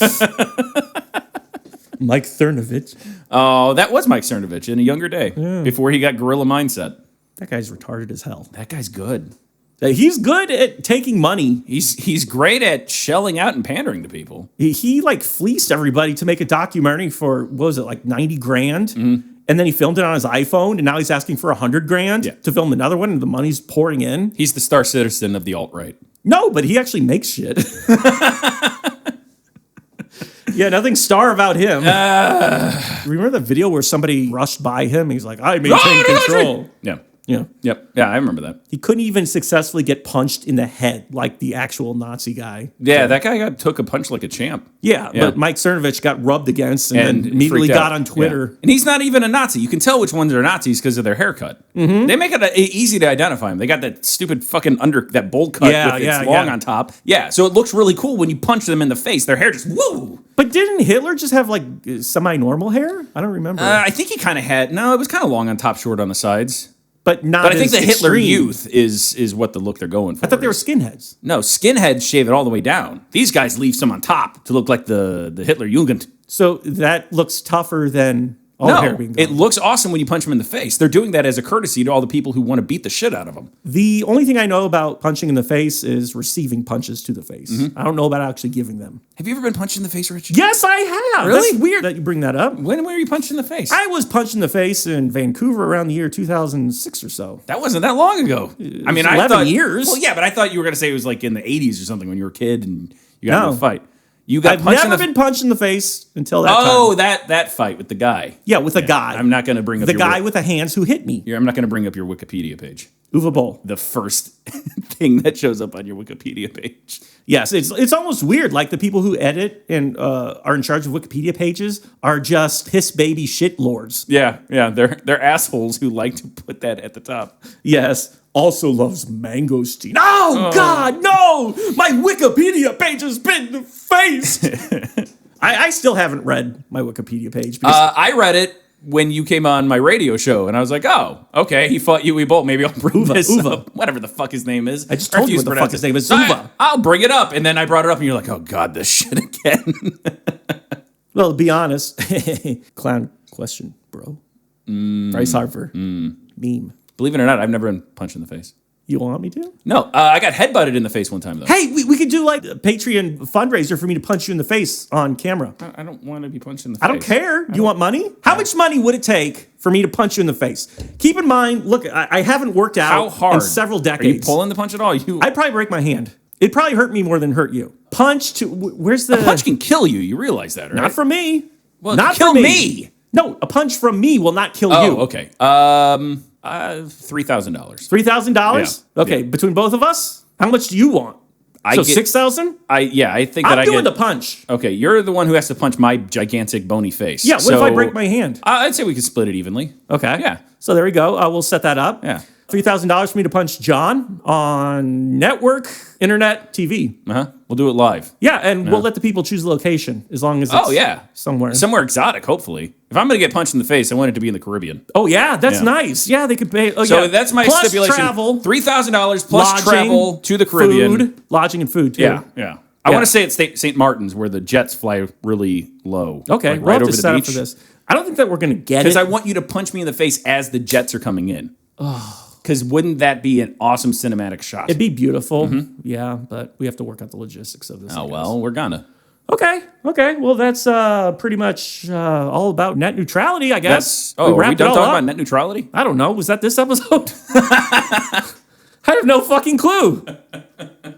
[SPEAKER 2] Mike Cernovich.
[SPEAKER 1] Oh, that was Mike Cernovich in a younger day, before he got gorilla mindset.
[SPEAKER 2] That guy's retarded as hell.
[SPEAKER 1] That guy's good.
[SPEAKER 2] He's good at taking money.
[SPEAKER 1] He's great at shelling out and pandering to people.
[SPEAKER 2] He like fleeced everybody to make a documentary for, what was it, like 90 grand? And then he filmed it on his iPhone, and now he's asking for 100 grand to film another one, and the money's pouring in.
[SPEAKER 1] He's the Star Citizen of the alt-right.
[SPEAKER 2] No, but he actually makes shit. Yeah, nothing star about him. Remember the video where somebody rushed by him? He's like, I maintain control.
[SPEAKER 1] Yeah.
[SPEAKER 2] Yeah.
[SPEAKER 1] Yep. Yeah, I remember that.
[SPEAKER 2] He couldn't even successfully get punched in the head like the actual Nazi guy.
[SPEAKER 1] Yeah, that guy took a punch like a champ.
[SPEAKER 2] Yeah, but Mike Cernovich got rubbed against and then immediately
[SPEAKER 1] freaked out.
[SPEAKER 2] got on Twitter.
[SPEAKER 1] Yeah. And he's not even a Nazi. You can tell which ones are Nazis because of their haircut. They make it easy to identify them. They got that stupid fucking that bowl cut with it's long on top. Yeah, so it looks really cool when you punch them in the face. Their hair just woo.
[SPEAKER 2] But didn't Hitler just have like semi-normal hair? I don't remember.
[SPEAKER 1] I think he kind of had. No, it was kind of long on top, short on the sides.
[SPEAKER 2] But not.
[SPEAKER 1] But I think
[SPEAKER 2] as
[SPEAKER 1] the Hitler
[SPEAKER 2] extreme.
[SPEAKER 1] youth is what the look they're going for.
[SPEAKER 2] I thought they were skinheads.
[SPEAKER 1] No, skinheads shave it all the way down. These guys leave some on top to look like the Hitler Jugend.
[SPEAKER 2] So that looks tougher than all the hair
[SPEAKER 1] No,
[SPEAKER 2] being gone.
[SPEAKER 1] it looks awesome when you punch them in the face. They're doing that as a courtesy to all the people who want to beat the shit out of them.
[SPEAKER 2] The only thing I know about punching in the face is receiving punches to the face. I don't know about actually giving them.
[SPEAKER 1] Have you ever been punched in the face, Rich?
[SPEAKER 2] Yes, I have.
[SPEAKER 1] Really?
[SPEAKER 2] That's weird that you bring that up.
[SPEAKER 1] When were you punched in the face?
[SPEAKER 2] I was punched in the face in Vancouver around the year 2006 or so.
[SPEAKER 1] That wasn't that long ago. I mean,
[SPEAKER 2] 11 years.
[SPEAKER 1] Well, yeah, but I thought you were going to say it was like in the 80s or something when you were a kid and you got in a fight. You got
[SPEAKER 2] I've
[SPEAKER 1] punched
[SPEAKER 2] never
[SPEAKER 1] in the
[SPEAKER 2] been punched in the face until that
[SPEAKER 1] Oh,
[SPEAKER 2] time.
[SPEAKER 1] that fight with the guy.
[SPEAKER 2] Yeah, with a guy.
[SPEAKER 1] I'm not going to bring up
[SPEAKER 2] the
[SPEAKER 1] your
[SPEAKER 2] guy with the hands who hit me.
[SPEAKER 1] I'm not going to bring up your Wikipedia page.
[SPEAKER 2] Uwe Boll.
[SPEAKER 1] The first thing that shows up on your Wikipedia page.
[SPEAKER 2] Yes, it's almost weird. Like the people who edit and are in charge of Wikipedia pages are just piss baby shit lords.
[SPEAKER 1] Yeah, they're assholes who like to put that at the top.
[SPEAKER 2] Yes. Also loves mangosteen. Oh, God, no! My Wikipedia page has been defaced. I still haven't read my Wikipedia page. Because
[SPEAKER 1] I read it when you came on my radio show, and I was like, oh, okay, he fought Uwe Bolt. Maybe I'll bring this up. Whatever the fuck his name is.
[SPEAKER 2] I just told you what the fuck his name is.
[SPEAKER 1] So
[SPEAKER 2] Uwe.
[SPEAKER 1] I'll bring it up. And then I brought it up, and you're like, oh, God, this shit again.
[SPEAKER 2] Well, to be honest, clown question, bro. Bryce Harper. Meme.
[SPEAKER 1] Believe it or not, I've never been punched in the face.
[SPEAKER 2] You want me to?
[SPEAKER 1] No, I got headbutted in the face one time, though.
[SPEAKER 2] Hey, we could do like a Patreon fundraiser for me to punch you in the face on camera.
[SPEAKER 1] I don't want to be punched in the face.
[SPEAKER 2] I don't care. You want money? How much money would it take for me to punch you in the face? Keep in mind, look, I haven't worked out
[SPEAKER 1] How hard?
[SPEAKER 2] in several
[SPEAKER 1] Are you
[SPEAKER 2] decades.
[SPEAKER 1] pulling the punch at all?
[SPEAKER 2] I'd probably break my hand. It'd probably hurt me more than hurt you. Punch to where's the
[SPEAKER 1] A punch can kill you. You realize that, right?
[SPEAKER 2] Not from me.
[SPEAKER 1] Well,
[SPEAKER 2] not
[SPEAKER 1] kill
[SPEAKER 2] from
[SPEAKER 1] me.
[SPEAKER 2] No, a punch from me will not kill you.
[SPEAKER 1] Oh, okay. $3,000.
[SPEAKER 2] $3,000?
[SPEAKER 1] Yeah.
[SPEAKER 2] Okay,
[SPEAKER 1] Yeah.
[SPEAKER 2] between both of us, how much do you want? So 6,000?
[SPEAKER 1] I think that
[SPEAKER 2] I'm
[SPEAKER 1] I
[SPEAKER 2] doing
[SPEAKER 1] get.
[SPEAKER 2] the punch.
[SPEAKER 1] Okay, you're the one who has to punch my gigantic bony face.
[SPEAKER 2] Yeah, what if I break my hand?
[SPEAKER 1] I'd say we could split it evenly.
[SPEAKER 2] Okay.
[SPEAKER 1] Yeah.
[SPEAKER 2] So there we go. We'll set that up.
[SPEAKER 1] Yeah.
[SPEAKER 2] $3,000 for me to punch John on network, internet, TV.
[SPEAKER 1] We'll do it live.
[SPEAKER 2] Yeah, and we'll let the people choose the location as long as it's somewhere.
[SPEAKER 1] Somewhere exotic, hopefully. If I'm going to get punched in the face, I want it to be in the Caribbean.
[SPEAKER 2] Oh, yeah, that's nice. Yeah, they could pay. Oh,
[SPEAKER 1] So that's my
[SPEAKER 2] plus
[SPEAKER 1] stipulation.
[SPEAKER 2] Travel,
[SPEAKER 1] $3,000 plus
[SPEAKER 2] lodging,
[SPEAKER 1] travel to the Caribbean.
[SPEAKER 2] Food, lodging and food, too.
[SPEAKER 1] Yeah. I want to say it's St. Martin's where the jets fly really low.
[SPEAKER 2] Okay,
[SPEAKER 1] like
[SPEAKER 2] we'll have
[SPEAKER 1] over
[SPEAKER 2] to
[SPEAKER 1] the
[SPEAKER 2] set
[SPEAKER 1] beach.
[SPEAKER 2] up for this. I don't think that we're going to get it.
[SPEAKER 1] Because I want you to punch me in the face as the jets are coming in. Because wouldn't that be an awesome cinematic shot?
[SPEAKER 2] It'd be beautiful. Yeah, but we have to work out the logistics of this.
[SPEAKER 1] Oh, well, we're gonna.
[SPEAKER 2] Okay. Well, that's pretty much all about net neutrality, I guess.
[SPEAKER 1] Are we
[SPEAKER 2] wrapped
[SPEAKER 1] done
[SPEAKER 2] it all
[SPEAKER 1] talking
[SPEAKER 2] up.
[SPEAKER 1] about net neutrality?
[SPEAKER 2] I don't know. Was that this episode? I have no fucking clue.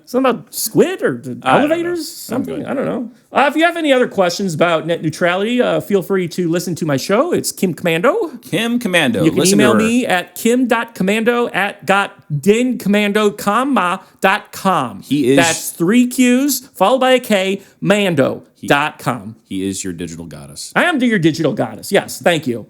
[SPEAKER 2] Something about squid or elevators? Something? I don't know. If you have any other questions about net neutrality, feel free to listen to my show. It's Kim Commando.
[SPEAKER 1] Kim Commando.
[SPEAKER 2] You can email me at kim.commando@dincommandocomma.com. That's 3 Q's followed by a K, mando.com.
[SPEAKER 1] He is your digital goddess.
[SPEAKER 2] I am your digital goddess. Yes. Thank you.